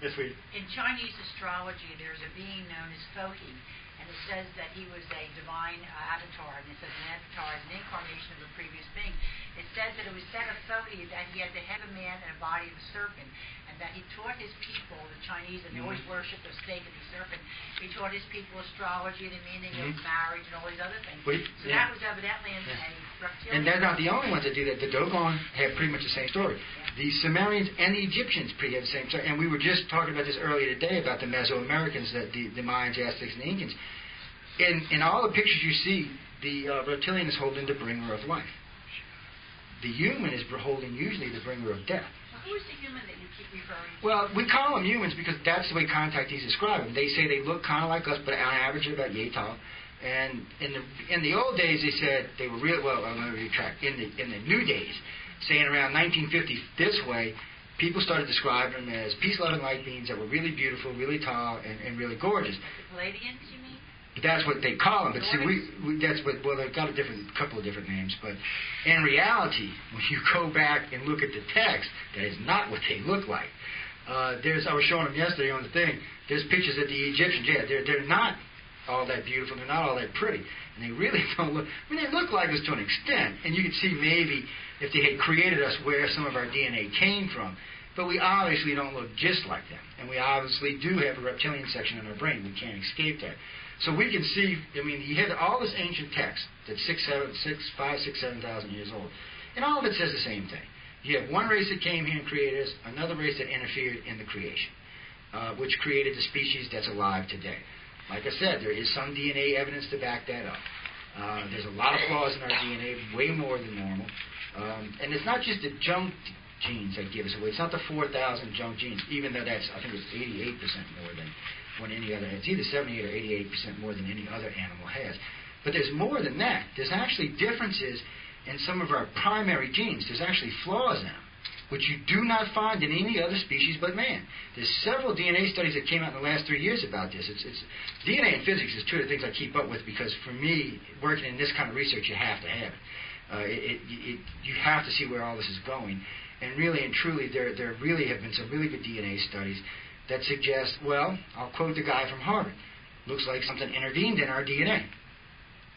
Yes, in Chinese astrology, there's a being known as Fohi, and it says that he was a divine avatar, and it says an avatar is an incarnation of a previous being. It says that it was said of Fohi that he had the head of a man and a body of a serpent, and that he taught his people, the Chinese, and they always worshipped the snake and the serpent, he taught his people astrology and the meaning of marriage and all these other things. So that was evidently a reptilian. And they're not the only ones that do that. The Dogon have pretty much the same story. Yeah. The Sumerians and the Egyptians pretty have the same story. And we were just talking about this earlier today about the Mesoamericans, the Mayans, Aztecs, and the Incans. In all the pictures you see, the reptilian is holding the bringer of life. The human is holding usually the bringer of death. Who is the human that you keep referring to? Well, we call them humans because that's the way contactees describe them. They say they look kind of like us, but on average about yay tall. And in the old days, they said they were real. Well, let me retract. In the new days, saying around 1950 this way, people started describing them as peace-loving light beings that were really beautiful, really tall, and really gorgeous. Like the Palladians, you mean? That's what they call them. But see, that's what. Well, they've got a couple of different names. But in reality, when you go back and look at the text, that is not what they look like. I was showing them yesterday on the thing. There's pictures of the Egyptians. Yeah, they're not all that beautiful. They're not all that pretty, and they really don't look. I mean, they look like us to an extent, and you can see maybe if they had created us where some of our DNA came from. But we obviously don't look just like them, and we obviously do have a reptilian section in our brain. We can't escape that. So we can see, I mean, you have all this ancient text that's 7,000 years old. And all of it says the same thing. You have one race that came here and created us, another race that interfered in the creation, which created the species that's alive today. Like I said, there is some DNA evidence to back that up. There's a lot of flaws in our DNA, way more than normal. And it's not just the junk genes that give us away. It's not the 4,000 junk genes, even though that's, I think it's 88% more than what any other, it's either 78 or 88% more than any other animal has. But there's more than that. There's actually differences in some of our primary genes. There's actually flaws in them, which you do not find in any other species but man. There's several DNA studies that came out in the last 3 years about this. It's DNA and physics is two of the things I keep up with because for me, working in this kind of research, you have to have it. You have to see where all this is going. And really and truly, there really have been some really good DNA studies that suggest, well, I'll quote the guy from Harvard, looks like something intervened in our DNA.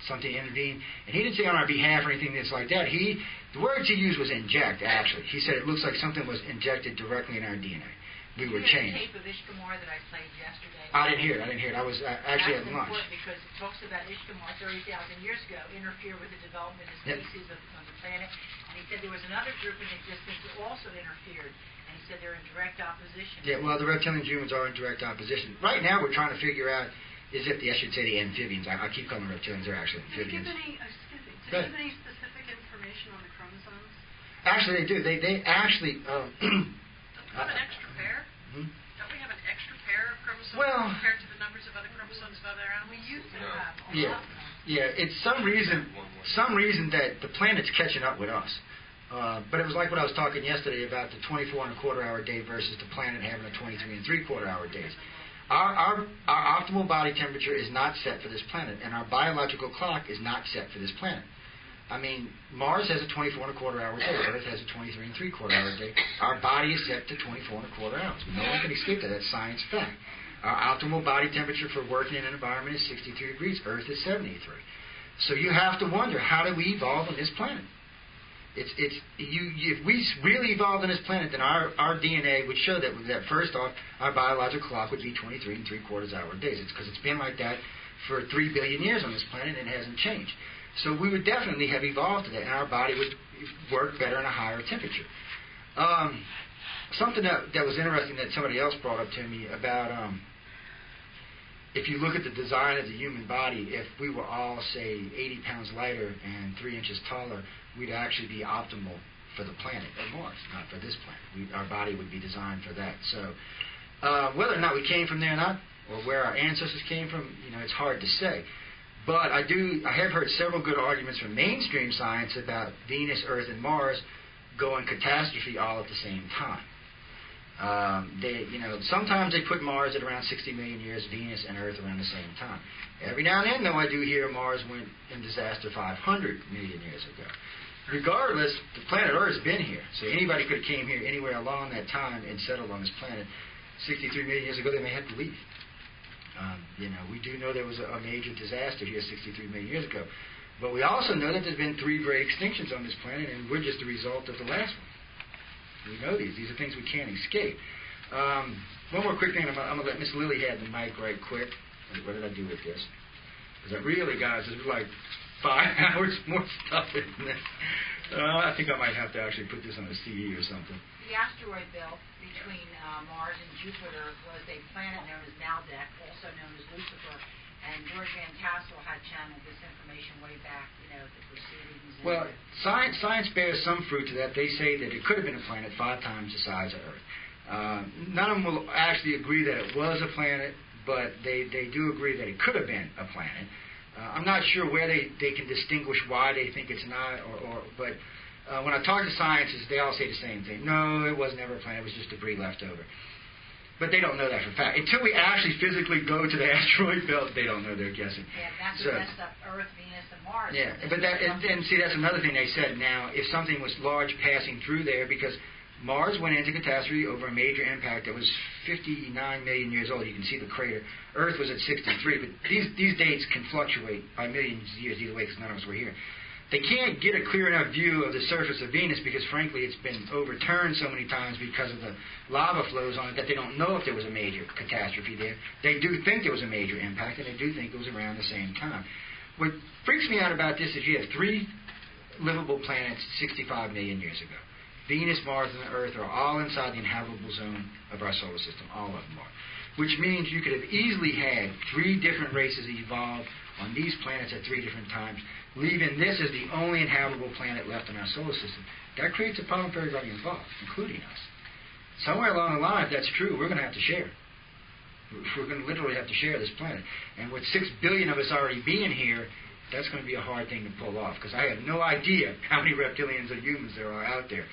something intervened. And he didn't say on our behalf or anything that's like that. The words he used was inject, actually. He said it looks like something was injected directly in our DNA. We were changed. The tape of Ishkamar that I played yesterday. I didn't hear it. I was actually at lunch. That's important because it talks about Ishkamar 30,000 years ago interfere with the development of species on the planet. And he said there was another group in existence that also interfered. And he said they're in direct opposition. Yeah, well, the reptilians and humans are in direct opposition. Right now we're trying to figure out the amphibians. I keep calling them reptilians. They're actually amphibians. Do they give any specific information on the chromosomes? Actually, they do. They actually... Don't we have an extra pair? Hmm? Don't we have an extra pair of chromosomes compared to the numbers of other chromosomes of other animals? We used to have a lot. Yeah, it's some reason that the planet's catching up with us. But it was like what I was talking yesterday about the 24 and a quarter hour day versus the planet having a 23 and 3/4 hour days. Our optimal body temperature is not set for this planet, and our biological clock is not set for this planet. I mean, Mars has a 24 and a quarter hour day. Earth has a 23 and 3/4 hour day. Our body is set to 24 and a quarter hours. No one can escape that. That's science fact. Our optimal body temperature for working in an environment is 63 degrees. Earth is 73. So you have to wonder, how did we evolve on this planet? If we really evolved on this planet, then our DNA would show that first off, our biological clock would be 23 and 3/4 hour days. It's because it's been like that for 3 billion years on this planet and it hasn't changed. So we would definitely have evolved to that, and our body would work better in a higher temperature. Something that was interesting that somebody else brought up to me about if you look at the design of the human body, if we were all, say, 80 pounds lighter and 3 inches taller, we'd actually be optimal for the planet of Mars, not for this planet. Our body would be designed for that. So whether or not we came from there or not, or where our ancestors came from, it's hard to say. But I have heard several good arguments from mainstream science about Venus, Earth, and Mars going catastrophe all at the same time. Sometimes they put Mars at around 60 million years, Venus and Earth around the same time. Every now and then, though, I do hear Mars went in disaster 500 million years ago. Regardless, the planet Earth's been here, so anybody could have came here anywhere along that time and settled on this planet. 63 million years ago, they may have to leave. We do know there was a major disaster here 63 million years ago. But we also know that there's been 3 great extinctions on this planet, and we're just the result of the last one. We know these. These are things we can't escape. One more quick thing. I'm going to let Miss Lily have the mic right quick. What did I do with this? Because guys, there's like 5 hours more stuff in this. I think I might have to actually put this on a CD or something. The asteroid belt between Mars and Jupiter was a planet known as Maldek, also known as Lucifer, and George Van Tassel had channeled this information way back, the proceedings. Well, science bears some fruit to that. They say that it could have been a planet 5 times the size of Earth. None of them will actually agree that it was a planet, but they do agree that it could have been a planet. I'm not sure where they can distinguish why they think it's not, but when I talk to scientists, they all say the same thing. No, it was never a planet. It was just debris left over. But they don't know that for a fact. Until we actually physically go to the asteroid belt, they don't know. They're guessing. Yeah, that's what messed up Earth, Venus, and Mars. Yeah, but that's another thing they said. Now, if something was large passing through there, because Mars went into catastrophe over a major impact that was 59 million years old. You can see the crater. Earth was at 63, but these dates can fluctuate by millions of years either way because none of us were here. They can't get a clear enough view of the surface of Venus because, frankly, it's been overturned so many times because of the lava flows on it that they don't know if there was a major catastrophe there. They do think there was a major impact, and they do think it was around the same time. What freaks me out about this is you have 3 livable planets 65 million years ago. Venus, Mars, and Earth are all inside the inhabitable zone of our solar system. All of them are. Which means you could have easily had 3 different races evolve on these planets at 3 different times, leaving this as the only inhabitable planet left in our solar system. That creates a problem for everybody involved, including us. Somewhere along the line, if that's true, we're going to have to share. We're going to literally have to share this planet. And with 6 billion of us already being here, that's going to be a hard thing to pull off, because I have no idea how many reptilians or humans there are out there.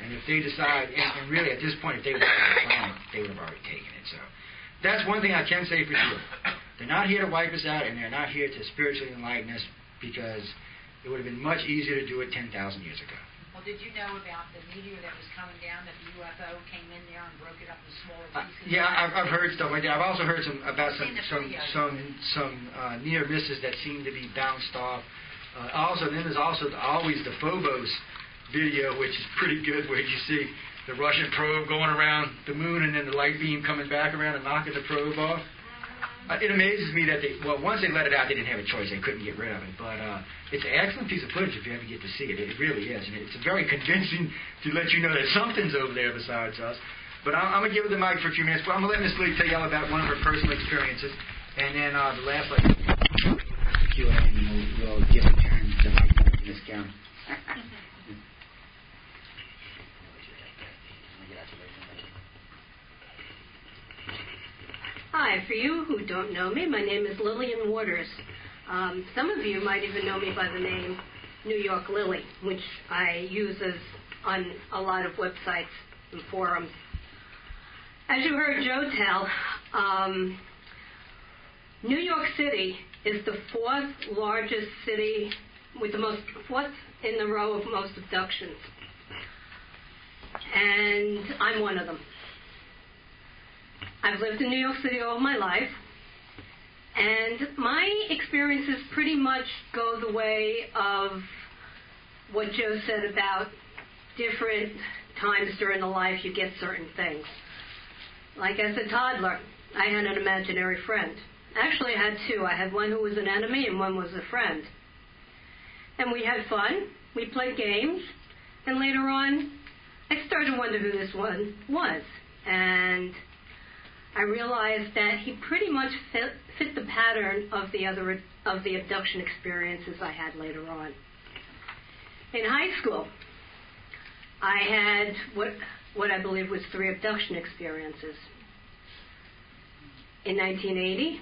And if they decide, and really at this point, if they would take the planet, they would have already taken it. So that's one thing I can say for sure. They're not here to wipe us out, and they're not here to spiritually enlighten us, because it would have been much easier to do it 10,000 years ago. Well, did you know about the meteor that was coming down, that the UFO came in there and broke it up into smaller pieces? Yeah, I've heard stuff like that. I've also heard about some near misses that seem to be bounced off. Then there's always the Phobos video, which is pretty good, where you see the Russian probe going around the moon and then the light beam coming back around and knocking the probe off. It amazes me that once they let it out, they didn't have a choice. They couldn't get rid of it. But it's an excellent piece of footage if you ever get to see it. It really is. And it's very convincing to let you know that something's over there besides us. But I'm going to give it the mic for a few minutes. But I'm going to let Miss Lee tell you all about one of her personal experiences. And then the last Q&A, and we'll give a turn to Miss Gown. Hi, for you who don't know me, my name is Lillian Waters. Some of you might even know me by the name New York Lily, which I use on a lot of websites and forums. As you heard Joe tell, New York City is the fourth largest city with fourth in the row of most abductions. And I'm one of them. I've lived in New York City all my life, and my experiences pretty much go the way of what Joe said about different times during the life you get certain things. Like as a toddler, I had an imaginary friend. Actually, I had two. I had one who was an enemy and one was a friend. And we had fun. We played games. And later on, I started to wonder who this one was. And I realized that he pretty much fit the pattern of the abduction experiences I had later on. In high school, I had what I believe was 3 abduction experiences. In 1980,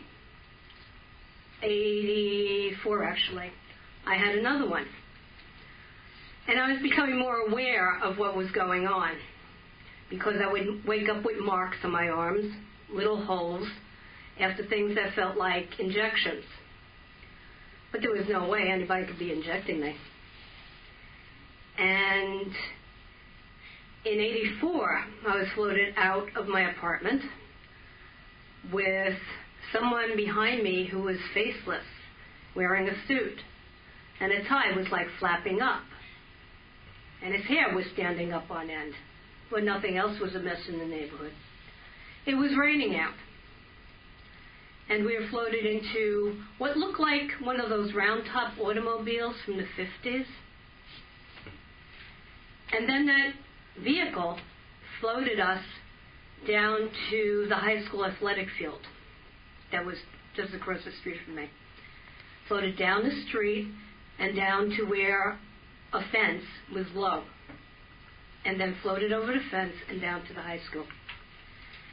84 actually, I had another one. And I was becoming more aware of what was going on because I would wake up with marks on my arms, little holes, after things that felt like injections. But there was no way anybody could be injecting me. And in 84, I was floated out of my apartment with someone behind me who was faceless, wearing a suit. And his tie was like flapping up. And his hair was standing up on end, when nothing else was amiss in the neighborhood. It was raining out. And we were floated into what looked like one of those round-top automobiles from the 50s. And then that vehicle floated us down to the high school athletic field that was just across the street from me. Floated down the street and down to where a fence was low. And then floated over the fence and down to the high school.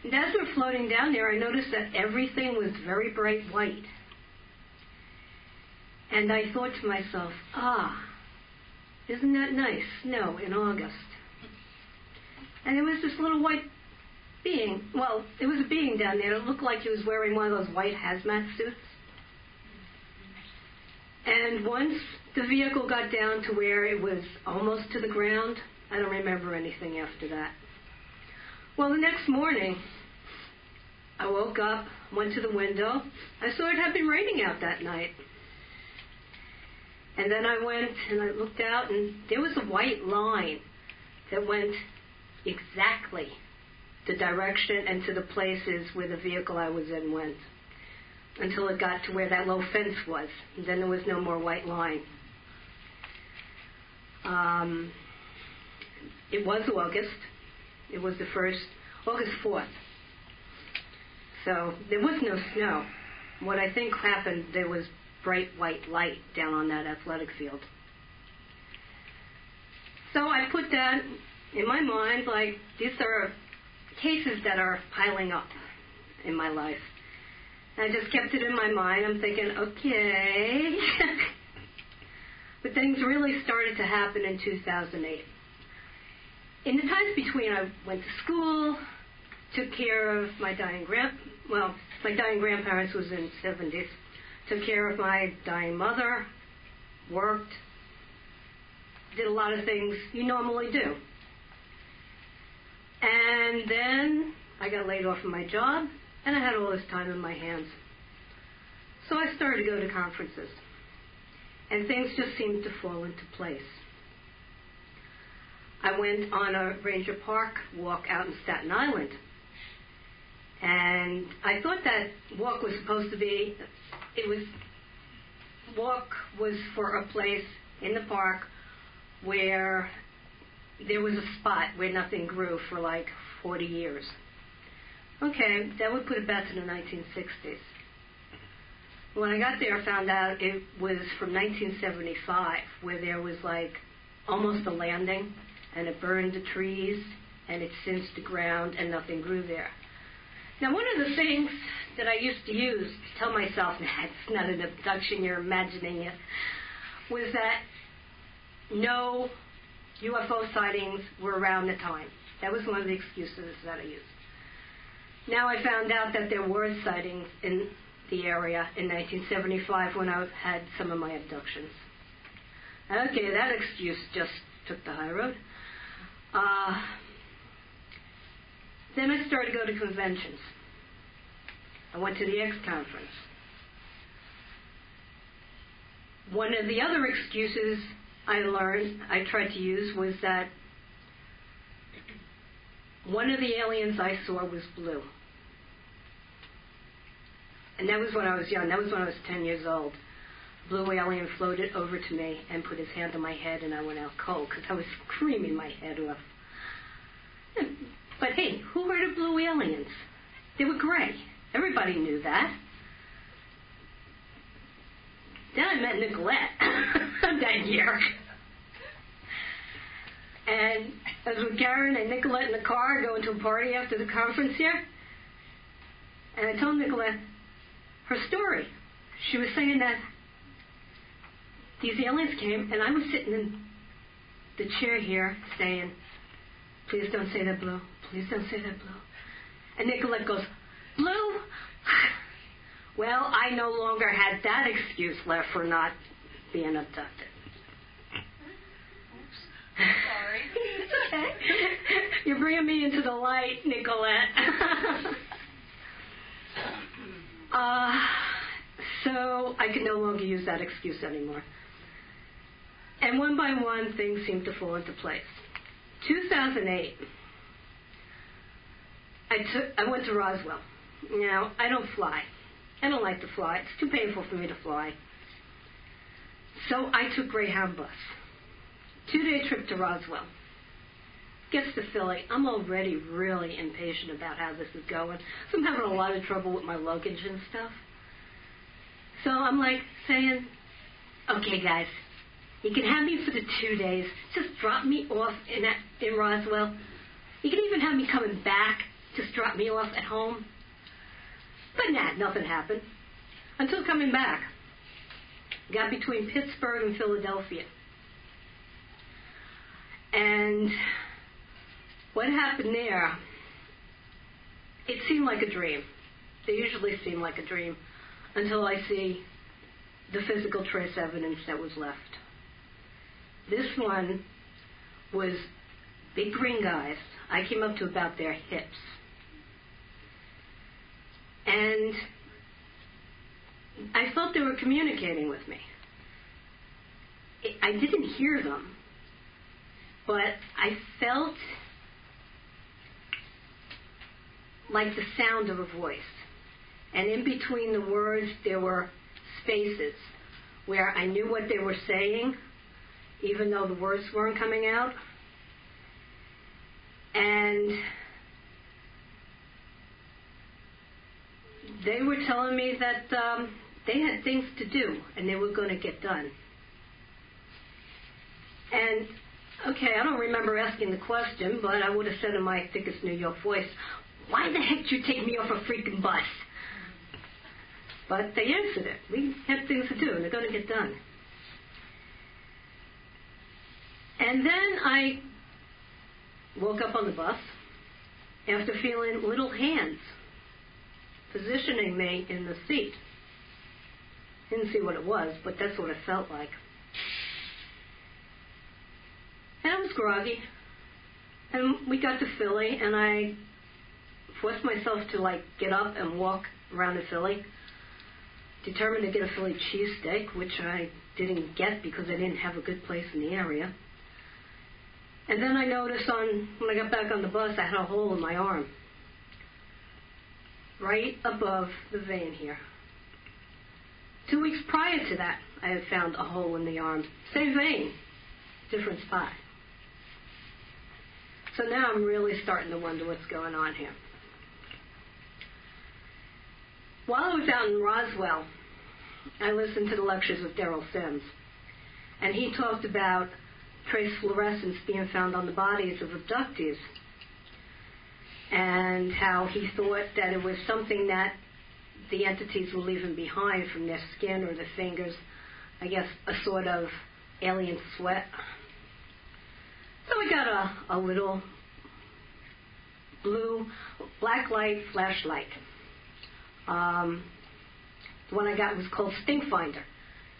And as we were floating down there, I noticed that everything was very bright white. And I thought to myself, isn't that nice? Snow in August. And there was this little white being. Well, it was a being down there. It looked like he was wearing one of those white hazmat suits. And once the vehicle got down to where it was almost to the ground, I don't remember anything after that. Well, the next morning, I woke up, went to the window. I saw it had been raining out that night. And then I went and I looked out, and there was a white line that went exactly the direction and to the places where the vehicle I was in went, until it got to where that low fence was. And then there was no more white line. It was August. It was the first, August 4th. So there was no snow. What I think happened, there was bright white light down on that athletic field. So I put that in my mind, like, these are cases that are piling up in my life. And I just kept it in my mind. I'm thinking, okay. But things really started to happen in 2008. In the times between, I went to school, took care of my dying my dying grandparents was in the 70s, took care of my dying mother, worked, did a lot of things you normally do. And then I got laid off from my job, and I had all this time in my hands. So I started to go to conferences, and things just seemed to fall into place. I went on a Ranger Park walk out in Staten Island, and I thought that walk was supposed to be, walk was for a place in the park where there was a spot where nothing grew for like 40 years. Okay, that would put it back to the 1960s. When I got there, I found out it was from 1975, where there was like almost a landing, and it burned the trees, and it singed the ground, and nothing grew there. Now, one of the things that I used to use to tell myself, it's not an abduction, you're imagining it, was that no UFO sightings were around the time. That was one of the excuses that I used. Now I found out that there were sightings in the area in 1975 when I had some of my abductions. Okay, that excuse just took the high road. Then I started to go to conventions. I went to the X conference. One of the other excuses I tried to use was that one of the aliens I saw was blue. And that was when I was young. That was when I was 10 years old. A blue alien floated over to me and put his hand on my head, and I went out cold because I was screaming my head off. But hey, who heard of blue aliens? They were gray. Everybody knew that. Then I met Nicolette that year. And I was with Karen and Nicolette in the car going to a party after the conference here. And I told Nicolette her story. She was saying that these aliens came, and I was sitting in the chair here saying, please don't say that blue. Please don't say that blue. And Nicolette goes, blue? Well, I no longer had that excuse left for not being abducted. Sorry. It's okay. You're bringing me into the light, Nicolette. So I could no longer use that excuse anymore. And one by one, things seemed to fall into place. 2008, I went to Roswell. Now, I don't fly. I don't like to fly. It's too painful for me to fly. So I took Greyhound bus. 2-day trip to Roswell. Gets to Philly. I'm already really impatient about how this is going. So I'm having a lot of trouble with my luggage and stuff. So I'm like saying, okay, guys, you can have me for the 2 days. Just drop me off in Roswell. You can even have me coming back. Just drop me off at home. But nothing happened. Until coming back. Got between Pittsburgh and Philadelphia. And what happened there, it seemed like a dream. They usually seem like a dream until I see the physical trace evidence that was left. This one was big green guys. I came up to about their hips. And I felt they were communicating with me. I didn't hear them, but I felt like the sound of a voice. And in between the words, there were spaces where I knew what they were saying, even though the words weren't coming out. And they were telling me that they had things to do and they were going to get done. And, okay, I don't remember asking the question, but I would have said in my thickest New York voice, why the heck did you take me off a freaking bus? But they answered it. We have things to do, and they're going to get done. And then I woke up on the bus after feeling little hands positioning me in the seat. Didn't see what it was, but that's what it felt like. groggy, and we got to Philly, and I forced myself to get up and walk around the Philly, determined to get a Philly cheesesteak, which I didn't get because I didn't have a good place in the area. And then I noticed when I got back on the bus, I had a hole in my arm, right above the vein here. 2 weeks prior to that, I had found a hole in the arm. Same vein, different spot. So now I'm really starting to wonder what's going on here. While I was out in Roswell, I listened to the lectures of Daryl Sims, and he talked about trace fluorescence being found on the bodies of abductees, and how he thought that it was something that the entities were leaving behind from their skin or their fingers, I guess a sort of alien sweat. So we got a little blue black light flashlight. The one I got was called Stink Finder.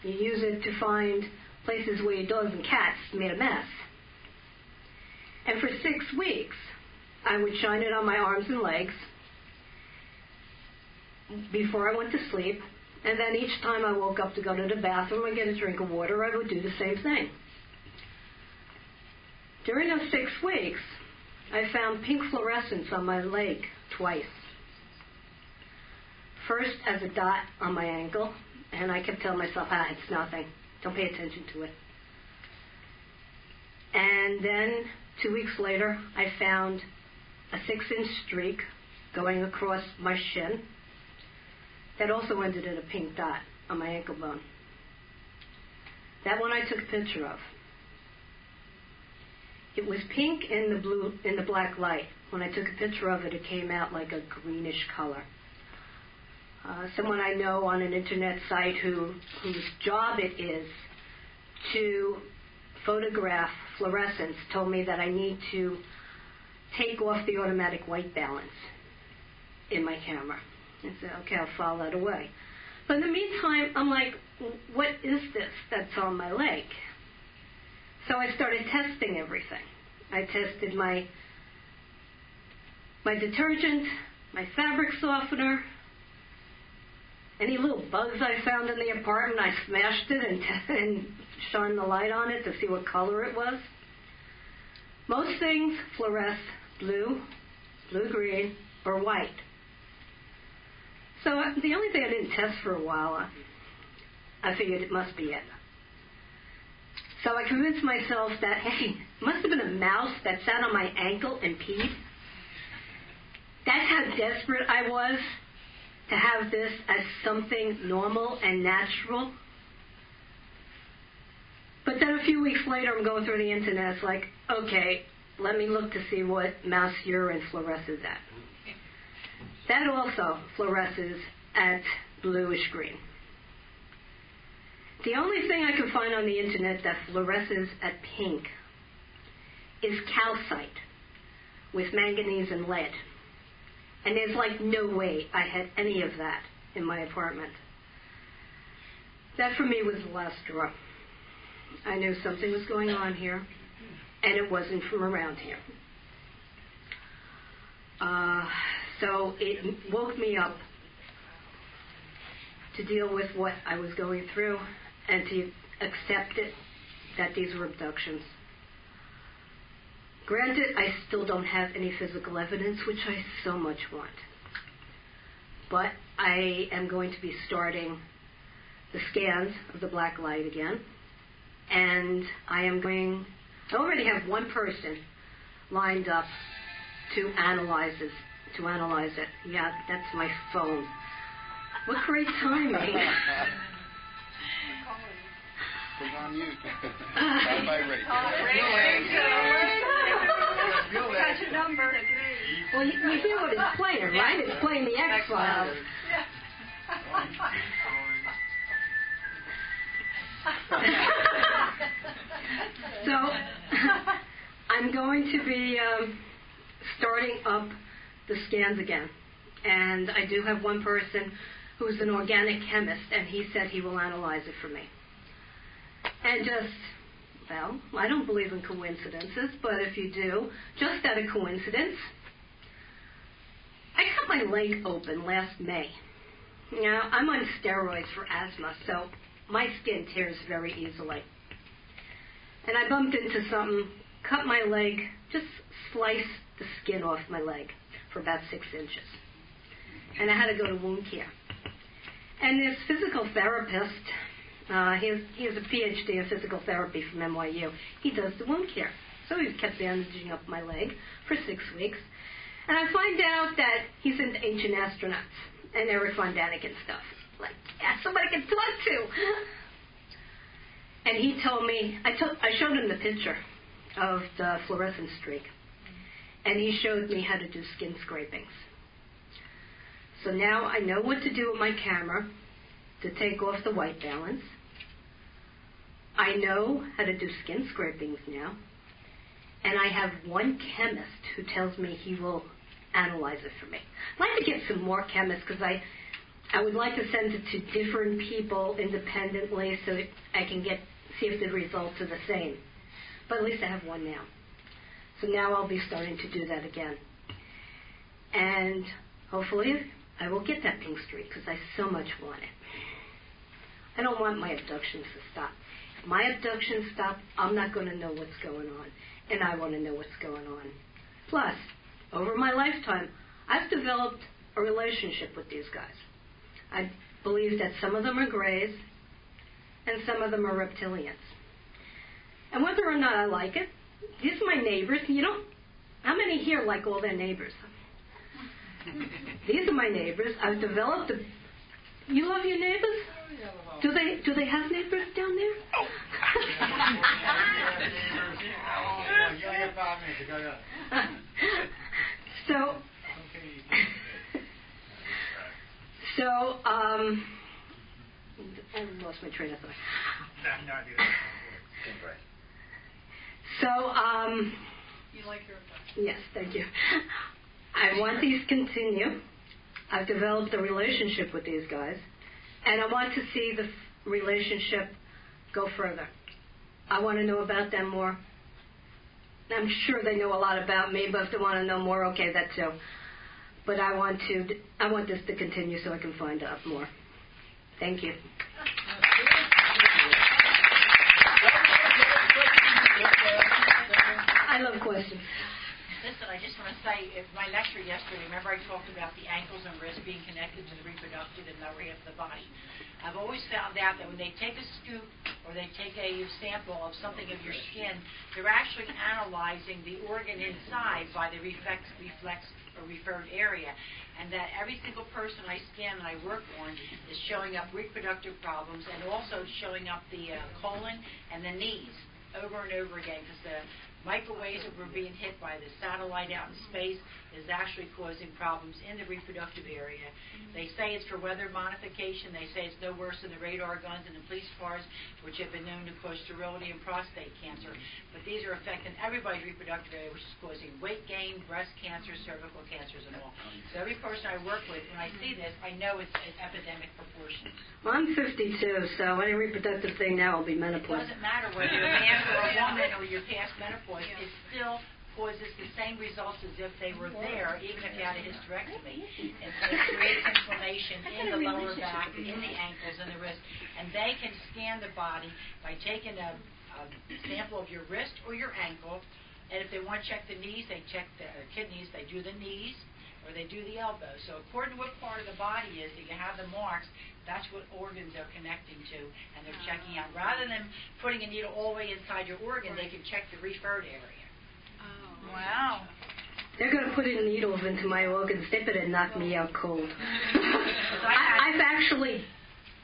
You use it to find places where your dogs and cats made a mess. And for 6 weeks, I would shine it on my arms and legs before I went to sleep. And then each time I woke up to go to the bathroom and get a drink of water, I would do the same thing. During those 6 weeks, I found pink fluorescence on my leg twice. First as a dot on my ankle, and I kept telling myself, it's nothing. Don't pay attention to it. And then 2 weeks later, I found a 6-inch streak going across my shin that also ended in a pink dot on my ankle bone. That one I took a picture of. It was pink in the black light. When I took a picture of it, it came out like a greenish color. Someone I know on an internet site whose job it is to photograph fluorescence told me that I need to take off the automatic white balance in my camera. I said, okay, I'll file that away. But in the meantime, I'm like, what is this that's on my leg? So I started testing everything. I tested my detergent, my fabric softener, any little bugs I found in the apartment, I smashed it and shined the light on it to see what color it was. Most things fluoresce blue, blue-green, or white. So the only thing I didn't test for a while, I figured it must be it. So I convinced myself that, hey, it must have been a mouse that sat on my ankle and peed. That's how desperate I was to have this as something normal and natural. But then a few weeks later, I'm going through the internet. It's like, okay, let me look to see what mouse urine fluoresces at. That also fluoresces at bluish green. The only thing I can find on the internet that fluoresces at pink is calcite with manganese and lead. And there's no way I had any of that in my apartment. That for me was the last straw. I knew something was going on here, and it wasn't from around here. So it woke me up to deal with what I was going through and to accept it, that these were abductions. Granted, I still don't have any physical evidence, which I so much want. But I am going to be starting the scans of the black light again. And I already have one person lined up to analyze it. Yeah, that's my phone. What great timing. It's on you. Not by radio. Got your number. Well, you hear what it's playing, right? It's playing the X-Files. So, I'm going to be starting up the scans again. And I do have one person who's an organic chemist, and he said he will analyze it for me. And just Well, I don't believe in coincidences, but if you do, just out of coincidence, I cut my leg open last May. Now, I'm on steroids for asthma, so my skin tears very easily. And I bumped into something, cut my leg, just sliced the skin off my leg for about 6 inches. And I had to go to wound care. And this physical therapist, he has a PhD in physical therapy from NYU. He does the wound care. So he kept bandaging up my leg for 6 weeks. And I find out that he's into ancient astronauts and Eric Von Däniken and stuff. Like, yeah, somebody I can talk to. And he told me, I showed him the picture of the fluorescent streak. And he showed me how to do skin scrapings. So now I know what to do with my camera to take off the white balance. I know how to do skin scrapings now. And I have one chemist who tells me he will analyze it for me. I'd like to get some more chemists because I would like to send it to different people independently so I can see if the results are the same. But at least I have one now. So now I'll be starting to do that again. And hopefully I will get that pink streak because I so much want it. I don't want my abductions to stop. If my abductions stop, I'm not going to know what's going on. And I want to know what's going on. Plus, over my lifetime, I've developed a relationship with these guys. I believe that some of them are grays and some of them are reptilians. And whether or not I like it, these are my neighbors. How many here like all their neighbors? These are my neighbors. I've developed You love your neighbors? Do they have neighbors down there? I lost my train of thought. You like your abduction? Yes, thank you. I want these to continue. I've developed a relationship with these guys, and I want to see the relationship go further. I want to know about them more. I'm sure they know a lot about me, but if they want to know more, okay, that too. But I want this to continue so I can find out more. Thank you. I love questions. Listen, I just want to say, in my lecture yesterday, remember I talked about the ankles and wrists being connected to the reproductive and lower half of the body. I've always found out that when they take a scoop or they take a sample of something of your skin, they're actually analyzing the organ inside by the reflex or referred area. And that every single person I scan and I work on is showing up reproductive problems and also showing up the colon and the knees over and over again, because the microwaves that were being hit by the satellite out in space is actually causing problems in the reproductive area. They say it's for weather modification. They say it's no worse than the radar guns and the police cars, which have been known to cause sterility and prostate cancer. But these are affecting everybody's reproductive area, which is causing weight gain, breast cancer, cervical cancers, and all. So every person I work with, when I see this, I know it's epidemic proportions. Well, I'm 52, so any reproductive thing now will be menopause. It doesn't matter whether you're a man or a woman or you're past menopause. It still causes the same results as if they were there, even if you had a hysterectomy. It creates inflammation in the lower back, in the ankles, and the wrist. And they can scan the body by taking a sample of your wrist or your ankle. And if they want to check the knees, they check the kidneys. They do the knees or they do the elbow. So according to what part of the body is that you have the marks, that's what organs they're connecting to, and they're checking out. Rather than putting a needle all the way inside your organ, they can check the referred area. Oh, wow. They're going to put in needles into my organs. They better knock me out cold. I've actually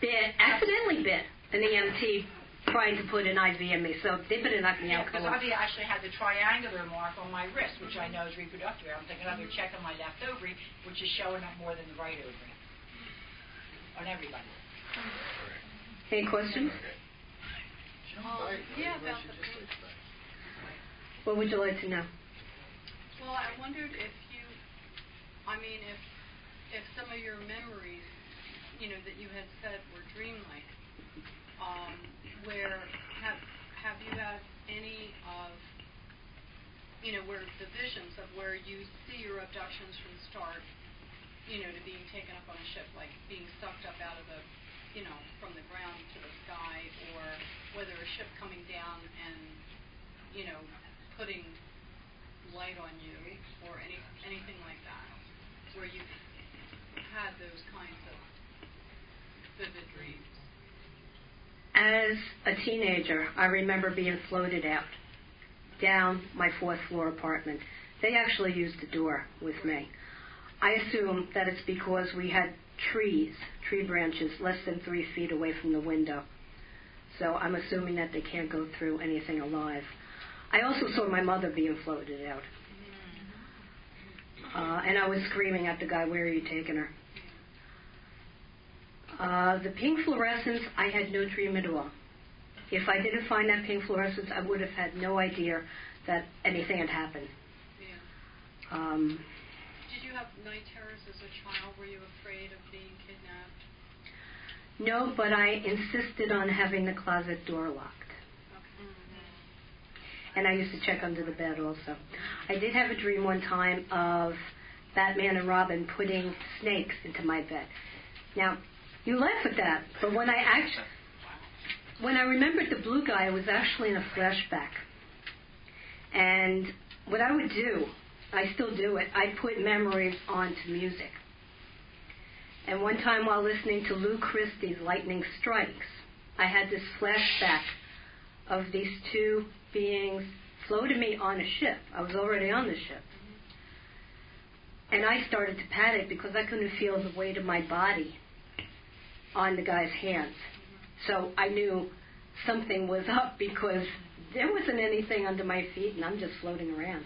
accidentally bit an EMT trying to put an IV in me, so they better knock me out cold. Because I actually had the triangular mark on my wrist, which I know is reproductive. I'm taking another check on my left ovary, which is showing up more than the right ovary. On everybody. Any questions? Yeah, about the pain. What would you like to know? Well, I wondered if some of your memories, that you had said were dreamlike, have you had any of, where the visions of where you see your abductions from start, to being taken up on a ship, like being sucked up out of the, from the ground to the sky, or whether a ship coming down and, putting light on you, or anything like that, where you had those kinds of vivid dreams? As a teenager, I remember being floated out down my 4th floor apartment. They actually used the door with me. I assume that it's because we had tree branches less than 3 feet away from the window. So I'm assuming that they can't go through anything alive. I also saw my mother being floated out. And I was screaming at the guy, "Where are you taking her?" The pink fluorescence, I had no dream at all. If I didn't find that pink fluorescence, I would have had no idea that anything had happened. Yeah. Did you have night terrors as a child? Were you afraid of being kidnapped? No, but I insisted on having the closet door locked. Okay. And I used to check under the bed also. I did have a dream one time of Batman and Robin putting snakes into my bed. Now, you laugh at that, but when I remembered the blue guy, it was actually in a flashback. And what I would do, I still do it, I put memories onto music. And one time while listening to Lou Christie's Lightning Strikes, I had this flashback of these two beings floating me on a ship. I was already on the ship. And I started to panic because I couldn't feel the weight of my body on the guy's hands. So I knew something was up because there wasn't anything under my feet and I'm just floating around.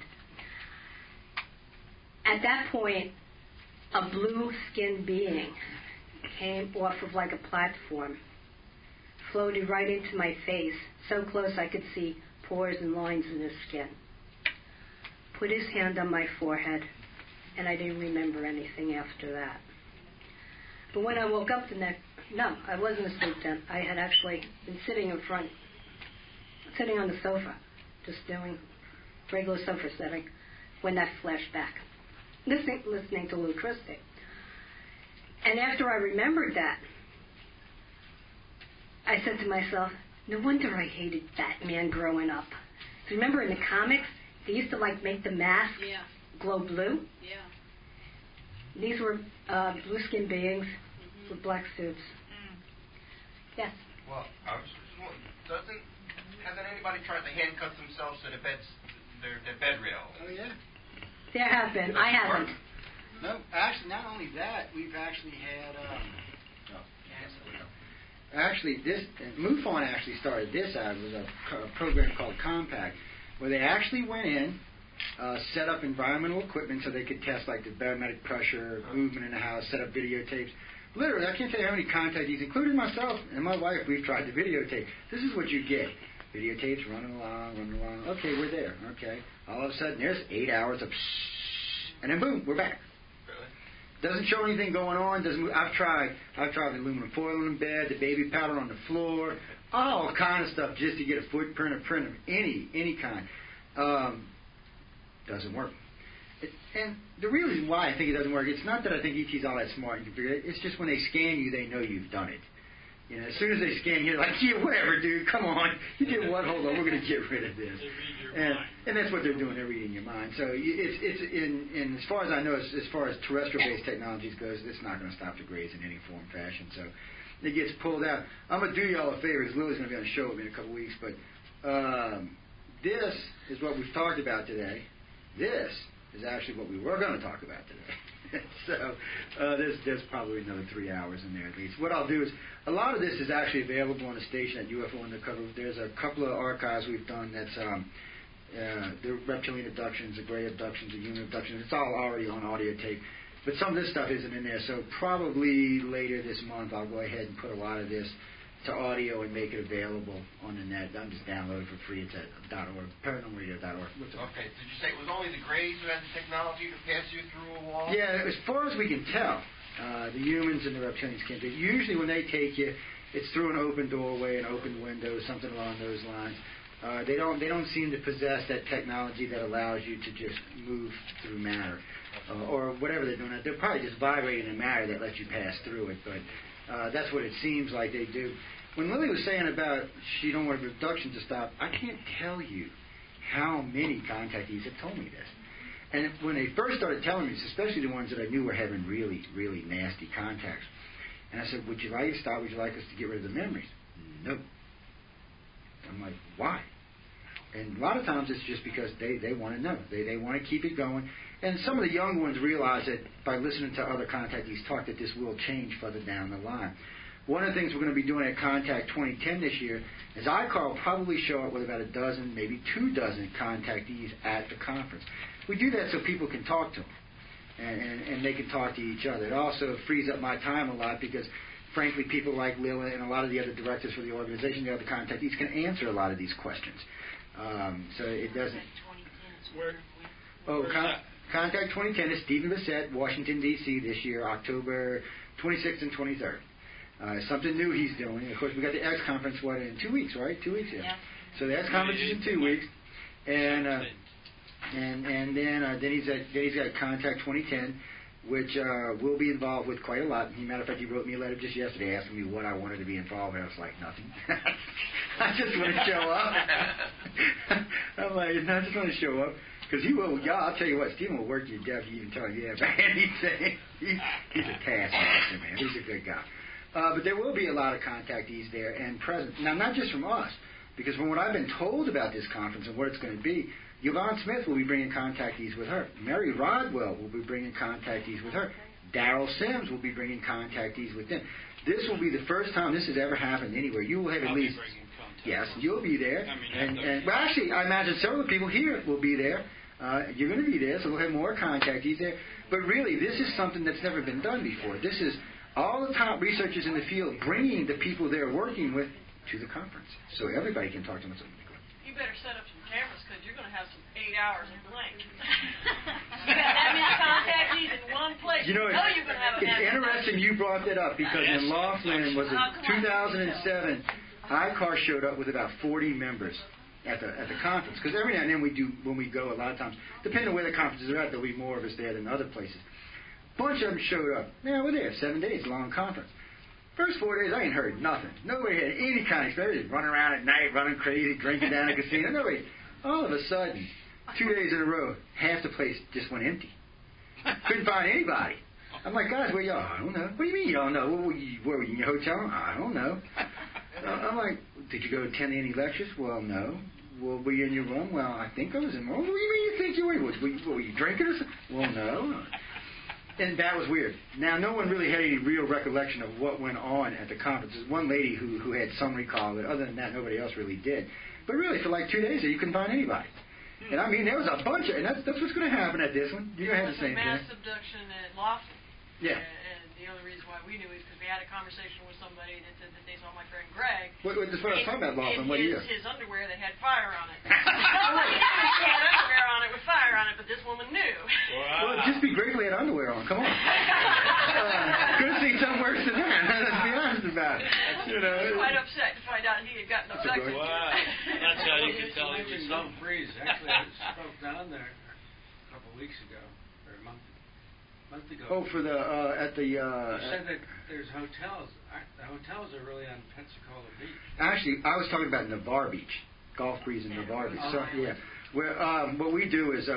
At that point, a blue-skinned being came off of like a platform, floated right into my face, so close I could see pores and lines in his skin. Put his hand on my forehead, and I didn't remember anything after that. But when I woke up no, I wasn't asleep then. I had actually been sitting on the sofa, just doing regular sofa setting, when that flashed back. Listening to Lou Christie. And after I remembered that, I said to myself, no wonder I hated Batman growing up. So remember in the comics, they used to make the mask glow blue? Yeah. These were blue-skinned beings with black suits. Yes? Well, hasn't anybody tried to handcuff themselves to their bed rail? Oh, yeah. There have been. I haven't. No, actually, not only that, we've actually had. Actually, MUFON actually started this out. It was a program called Compact, where they actually went in, set up environmental equipment so they could test the barometric pressure, movement in the house, set up videotapes. Literally, I can't tell you how many contactees, including myself and my wife, we've tried to videotape. This is what you get. Videotapes running along. Okay, we're there. Okay. All of a sudden, there's 8 hours of and then boom, we're back. Really? Doesn't show anything going on. Doesn't move. I've tried the aluminum foil in bed, the baby powder on the floor, all kind of stuff just to get a footprint, a print of any kind. Doesn't work. And the reason why I think it doesn't work, it's not that I think ET's all that smart and can figure it. It's just when they scan you, they know you've done it. As soon as they scan you, they're like, yeah, whatever, dude, come on. You did what? Hold on, we're going to get rid of this. They read your mind. And that's what they're doing. They're reading your mind. So it's in as far as I know, as far as terrestrial-based technologies goes, it's not going to stop the grays in any form or fashion. So it gets pulled out. I'm going to do y'all a favor, because Lily's going to be on the show with me in a couple weeks. But this is what we've talked about today. This is actually what we were going to talk about today. So there's probably another 3 hours in there at least. What I'll do is, a lot of this is actually available on the station at UFO Undercover. There's a couple of archives we've done that's the reptilian abductions, the gray abductions, the human abductions. It's all already on audio tape. But some of this stuff isn't in there. So probably later this month I'll go ahead and put a lot of this to audio and make it available on the net. I'm just downloading it for free. It's at .org, paranormalradio.org. Okay, did you say it was only the Greys who had the technology to pass you through a wall? Yeah, as far as we can tell, the humans and the reptilians can't do it. Usually when they take you, it's through an open doorway, an open window, something along those lines. They don't seem to possess that technology that allows you to just move through matter, or whatever they're doing. They're probably just vibrating in matter that lets you pass through it, but that's what it seems like they do. When Lily was saying about she don't want abduction to stop, I can't tell you how many contactees have told me this. And when they first started telling me this, especially the ones that I knew were having really, really nasty contacts, and I said, would you like to stop? Would you like us to get rid of the memories? No. I'm like, why? And a lot of times it's just because they want to know. They want to keep it going. And some of the young ones realize that by listening to other contactees talk that this will change further down the line. One of the things we're going to be doing at Contact 2010 this year is ICAR will probably show up with about a dozen, maybe 24 contactees at the conference. We do that so people can talk to them, and they can talk to each other. It also frees up my time a lot because, frankly, people like Lila and a lot of the other directors for the organization, the other contactees, can answer a lot of these questions. So it doesn't... Contact 2010 is Stephen Bissett, Washington, D.C. this year, October 26th and 23rd. Something new he's doing. Of course, we got the X conference, in 2 weeks, right? 2 weeks, yeah. So the X conference is in 2 weeks, and then he's got Contact 2010, which will be involved with quite a lot. As a matter of fact, he wrote me a letter just yesterday asking me what I wanted to be involved in. I was like, nothing. I just want to show up. I'm like, no, I just want to show up. Because he will, I'll tell you what, Stephen will work you to death. He even tell you about anything. He's a taskmaster, man. He's a good guy. But there will be a lot of contactees there and present. Now, not just from us, because from what I've been told about this conference and what it's going to be, Yvonne Smith will be bringing contactees with her. Mary Rodwell will be bringing contactees with her. Darrell Sims will be bringing contactees with them. This will be the first time this has ever happened anywhere. You will have at least... Yes, you'll be there. Well, actually, I imagine several people here will be there. You're going to be there, so we'll have more contactees there. But really, this is something that's never been done before. This is all the top researchers in the field bringing the people they're working with to the conference, so everybody can talk to them. You better set up some cameras, because you're going to have some 8 hours of blank. You got that many contactees in one place. You know, you're going to have it's interesting you brought that up, because in Laughlin, was it 2007, ICAR showed up with about 40 members at the conference, because every now and then when we go, a lot of times, depending on where the conferences are at, there'll be more of us there than other places. Bunch of them showed up. Yeah, we're there, 7 days, long conference. First 4 days, I ain't heard nothing. Nobody had any kind of experience. Running around at night, running crazy, drinking down at the casino. Nobody. All of a sudden, 2 days in a row, half the place just went empty. Couldn't find anybody. I'm like, guys, where y'all? I don't know. What do you mean you don't know? Where were you in your hotel? I don't know. I'm like, did you go attend any lectures? Well, no. Well, were you in your room? Well, I think I was in my room. What do you mean you think you were? Were you drinking or something? Well, no. And that was weird. Now, no one really had any real recollection of what went on at the conference. There's one lady who had some recall, but other than that, nobody else really did. But really, for like 2 days there, you couldn't find anybody. And I mean, there was a bunch of, and that's what's going to happen at this one. You're going to have the same thing. Mass abduction at Laughlin. Yeah. And the only reason why we knew is because we had a conversation with somebody that said that they saw my friend Greg. What I was talking about, Laughlin, what year? His underwear that had fire on it. He had underwear on it with fire on it, but this woman knew. Wow. Well, it'd just be great if we had underwear on. Come on. Could have seen something worse than that. Let's be honest about it. He was quite upset to find out he had gotten abducted. Wow. That's how you can tell he was Don't freeze. Actually, I spoke down there a couple of weeks ago, or a month ago. Oh, for the at the. You said that there's hotels. The hotels are really on Pensacola Beach. Actually, I was talking about Navarre Beach, Gulf Breeze in Navarre Beach. So yeah, where what we do is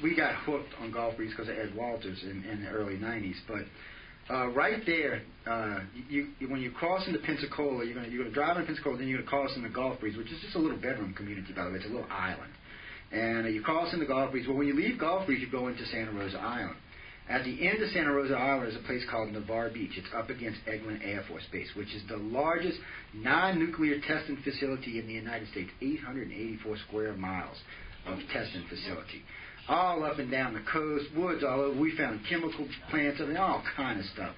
we got hooked on Gulf Breeze because of Ed Walters in the early '90s. But right there, when you cross into Pensacola, you're gonna drive into Pensacola, then you're gonna cross into Gulf Breeze, which is just a little bedroom community, by the way. It's a little island, and you cross into Gulf Breeze. Well, when you leave Gulf Breeze, you go into Santa Rosa Island. At the end of Santa Rosa Island is a place called Navarre Beach. It's up against Eglin Air Force Base, which is the largest non-nuclear testing facility in the United States, 884 square miles of testing facility. All up and down the coast, woods all over. We found chemical plants, all kind of stuff.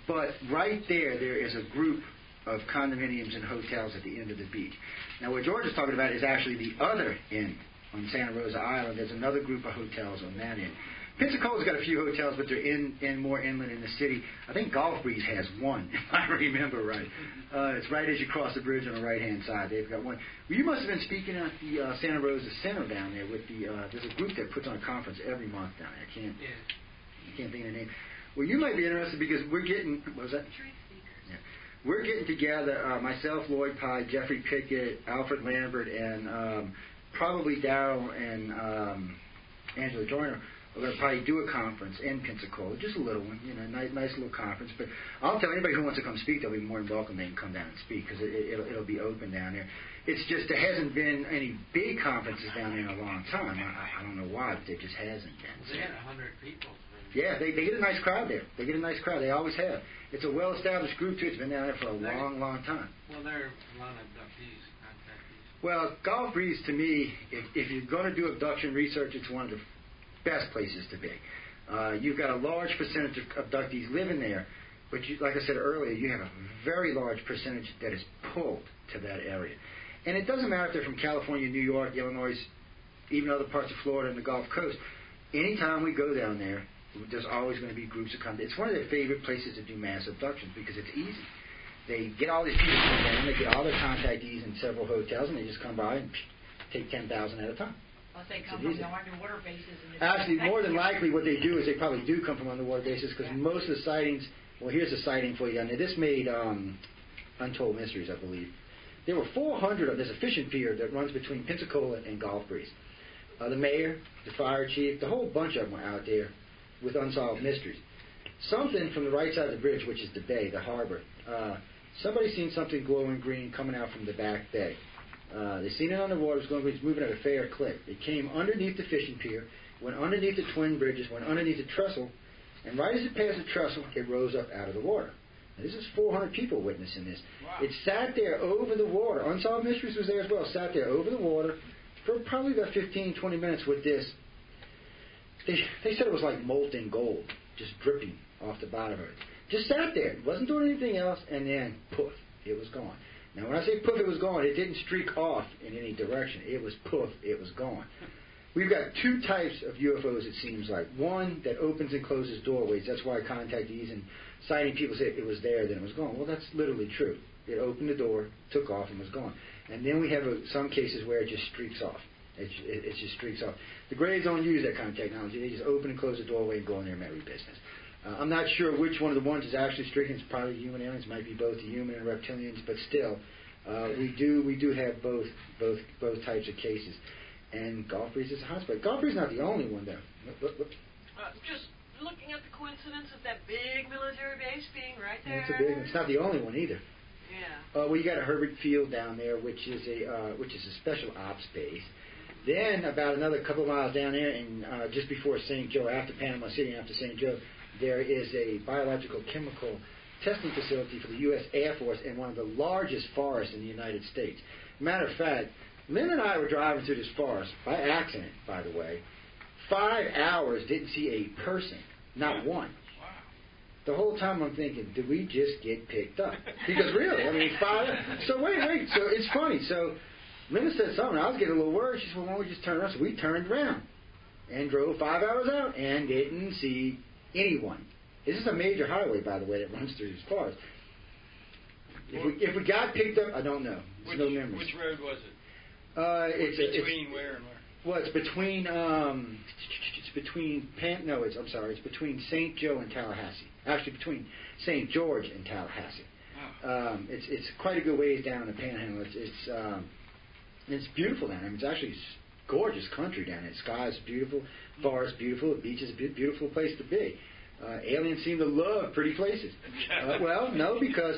But right there is a group of condominiums and hotels at the end of the beach. Now, what George is talking about is actually the other end on Santa Rosa Island. There's another group of hotels on that end. Pensacola's got a few hotels, but they're in more inland in the city. I think Gulf Breeze has one, if I remember right. It's right as you cross the bridge on the right-hand side. They've got one. Well, you must have been speaking at the Santa Rosa Center down there with the. There's a group that puts on a conference every month down there. I can't think of the name. Well, you might be interested because we're getting. What was that? Yeah. We're getting together. Myself, Lloyd Pye, Jeffrey Pickett, Alfred Lambert, and probably Darrell and Angela Joyner. We're going to probably do a conference in Pensacola, just a little one, nice little conference. But I'll tell anybody who wants to come speak, they'll be more than welcome. They can come down and speak because it'll be open down there. It's just there hasn't been any big conferences down there in a long time. I don't know why, but there just hasn't been. They had 100 people. Yeah, they get a nice crowd there. They get a nice crowd. They always have. It's a well-established group, too. It's been down there for a long time. Well, there are a lot of abductees, contactees. Well, Gulf Breeze, to me, if you're going to do abduction research, it's one of the best places to be. You've got a large percentage of abductees living there, but like I said earlier, you have a very large percentage that is pulled to that area. And it doesn't matter if they're from California, New York, Illinois, even other parts of Florida and the Gulf Coast. Anytime we go down there, there's always going to be groups that come. It's one of their favorite places to do mass abductions because it's easy. They get all these people come down, they get all their contactees in several hotels, and they just come by and take 10,000 at a time. Well, they come from the underwater bases. Actually, more than likely, what they do is they probably do come from underwater bases because most of the sightings. Well, here's a sighting for you down there. This made Untold Mysteries, I believe. There were 400 of. There's a fishing pier that runs between Pensacola and Gulf Breeze. The mayor, the fire chief, the whole bunch of them were out there with unsolved mysteries. Something from the right side of the bridge, which is the bay, the harbor. Somebody seen something glowing green coming out from the back bay. They seen it on the water. It was moving at a fair clip. It came underneath the fishing pier, went underneath the twin bridges, went underneath the trestle, and right as it passed the trestle, it rose up out of the water. Now, this is 400 people witnessing this. Wow. It sat there over the water. Unsolved Mysteries was there as well. Sat there over the water for probably about 15, 20 minutes with this. They said it was like molten gold, just dripping off the bottom of it. Just sat there. It wasn't doing anything else, and then, poof, it was gone. Now, when I say poof, it was gone, it didn't streak off in any direction. It was poof, it was gone. We've got two types of UFOs, it seems like. One that opens and closes doorways. That's why contactees and sighting people say it was there, then it was gone. Well, that's literally true. It opened the door, took off, and was gone. And then we have some cases where it just streaks off. It just streaks off. The Greys don't use that kind of technology. They just open and close the doorway and go in their merry business. I'm not sure which one of the ones is actually streaking. It's probably human aliens. It might be both the human and reptilians, but still, we do have both types of cases. And Gulf Breeze is a hotspot. Gulf Breeze is not the only one, though. Just looking at the coincidence of that big military base being right there. It's not the only one either. Yeah. Well, you got a Herbert Field down there, which is a special ops base. Then about another couple of miles down there, and just before St. Joe, after Panama City, after St. Joe, there is a biological chemical testing facility for the U.S. Air Force in one of the largest forests in the United States. Matter of fact, Lynn and I were driving through this forest, by accident, by the way. 5 hours, didn't see a person, not one. Wow. The whole time I'm thinking, did we just get picked up? Because really, I mean, 5 hours. So wait, so it's funny. So Linda said something. I was getting a little worried. She said, well, why don't we just turn around? So we turned around and drove 5 hours out and didn't see anyone. This is a major highway, by the way, that runs through this forest. If we got picked up, I don't know. There's no memories. Which road was it? It's between where and where? Well, it's between it's between St. Joe and Tallahassee. Actually, between St. George and Tallahassee. Oh. It's quite a good ways down in the Panhandle. It's beautiful down there. It's actually gorgeous country down there. The sky is beautiful, forest beautiful, the beach is a beautiful place to be. Aliens seem to love pretty places. Well, no, because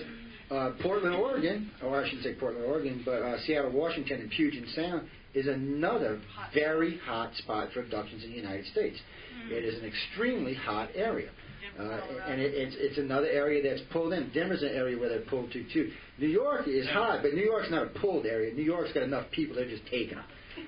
Portland, Oregon, or I shouldn't say Portland, Oregon, but Seattle, Washington, and Puget Sound is another very hot spot for abductions in the United States. Mm-hmm. It is an extremely hot area. And it's another area that's pulled in. Denver's an area where they're pulled to, too. New York is hot, but New York's not a pulled area. New York's got enough people, they're just taking them.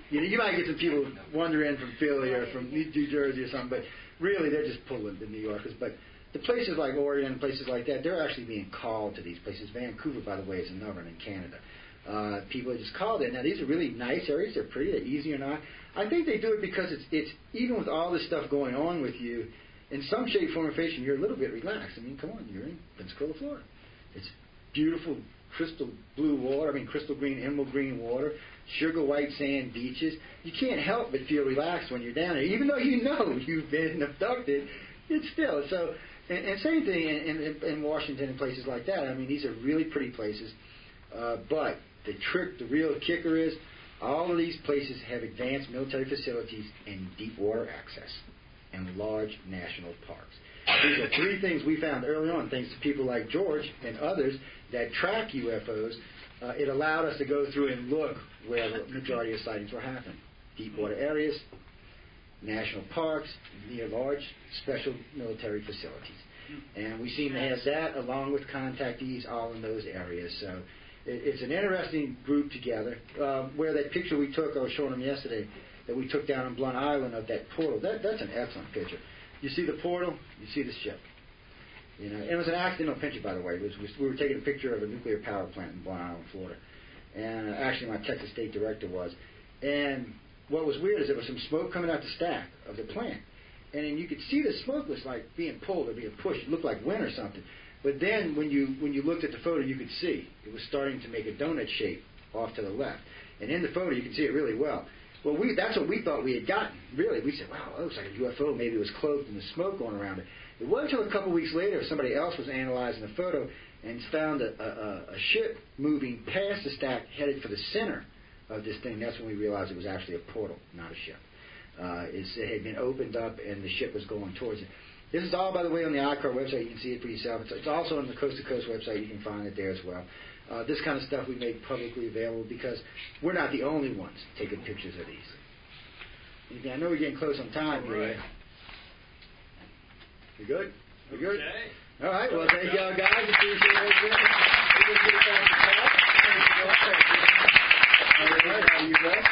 You might get some people wandering in from Philly or from New Jersey or something, but really they're just pulling the New Yorkers. But the places like Oregon and places like that, they're actually being called to these places. Vancouver, by the way, is another one in Canada. People just call there. Now, these are really nice areas. They're pretty. They're easy or not. I think they do it because it's even with all this stuff going on with you, in some shape, form, or fashion, you're a little bit relaxed. I mean, come on, you're in Pensacola, Florida. It's beautiful, crystal blue water. I mean, crystal green, emerald green water, sugar white sand beaches. You can't help but feel relaxed when you're down there, even though you know you've been abducted. It's still so. And same thing in Washington and places like that. I mean, these are really pretty places, but the real kicker is all of these places have advanced military facilities and deep water access and large national parks. These are three things we found early on, thanks to people like George and others that track UFOs. It allowed us to go through and look where the majority of sightings were happening. Deep water areas, national parks, near large special military facilities. And we seem to have that along with contactees all in those areas. So it's an interesting group together. Where that picture we took, I was showing them yesterday, that we took down on Blunt Island of that portal, that's an excellent picture. You see the portal, you see the ship. You know, it was an accidental picture, by the way. We were taking a picture of a nuclear power plant in Blunt Island, Florida. And actually my Texas State Director was. And what was weird is there was some smoke coming out the stack of the plant. And then you could see the smoke was like being pulled or being pushed. It looked like wind or something. But then when you looked at the photo, you could see it was starting to make a donut shape off to the left. And in the photo, you could see it really well. Well, that's what we thought we had gotten. Really, we said, wow, that looks like a UFO. Maybe it was cloaked in the smoke going around it. It wasn't until a couple weeks later somebody else was analyzing the photo and found a ship moving past the stack headed for the center of this thing. That's when we realized it was actually a portal, not a ship. It had been opened up and the ship was going towards it. This is all, by the way, on the ICAR website. You can see it for yourself. It's also on the Coast to Coast website. You can find it there as well. This kind of stuff we make publicly available because we're not the only ones taking pictures of these. I know we're getting close on time here. You good? You good? Okay. All right. Well, thank y'all guys. Appreciate it. All right. How you guys?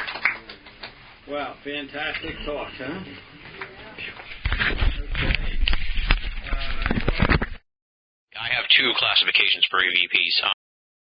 Wow, fantastic talk, huh? I have two classifications for EVPs.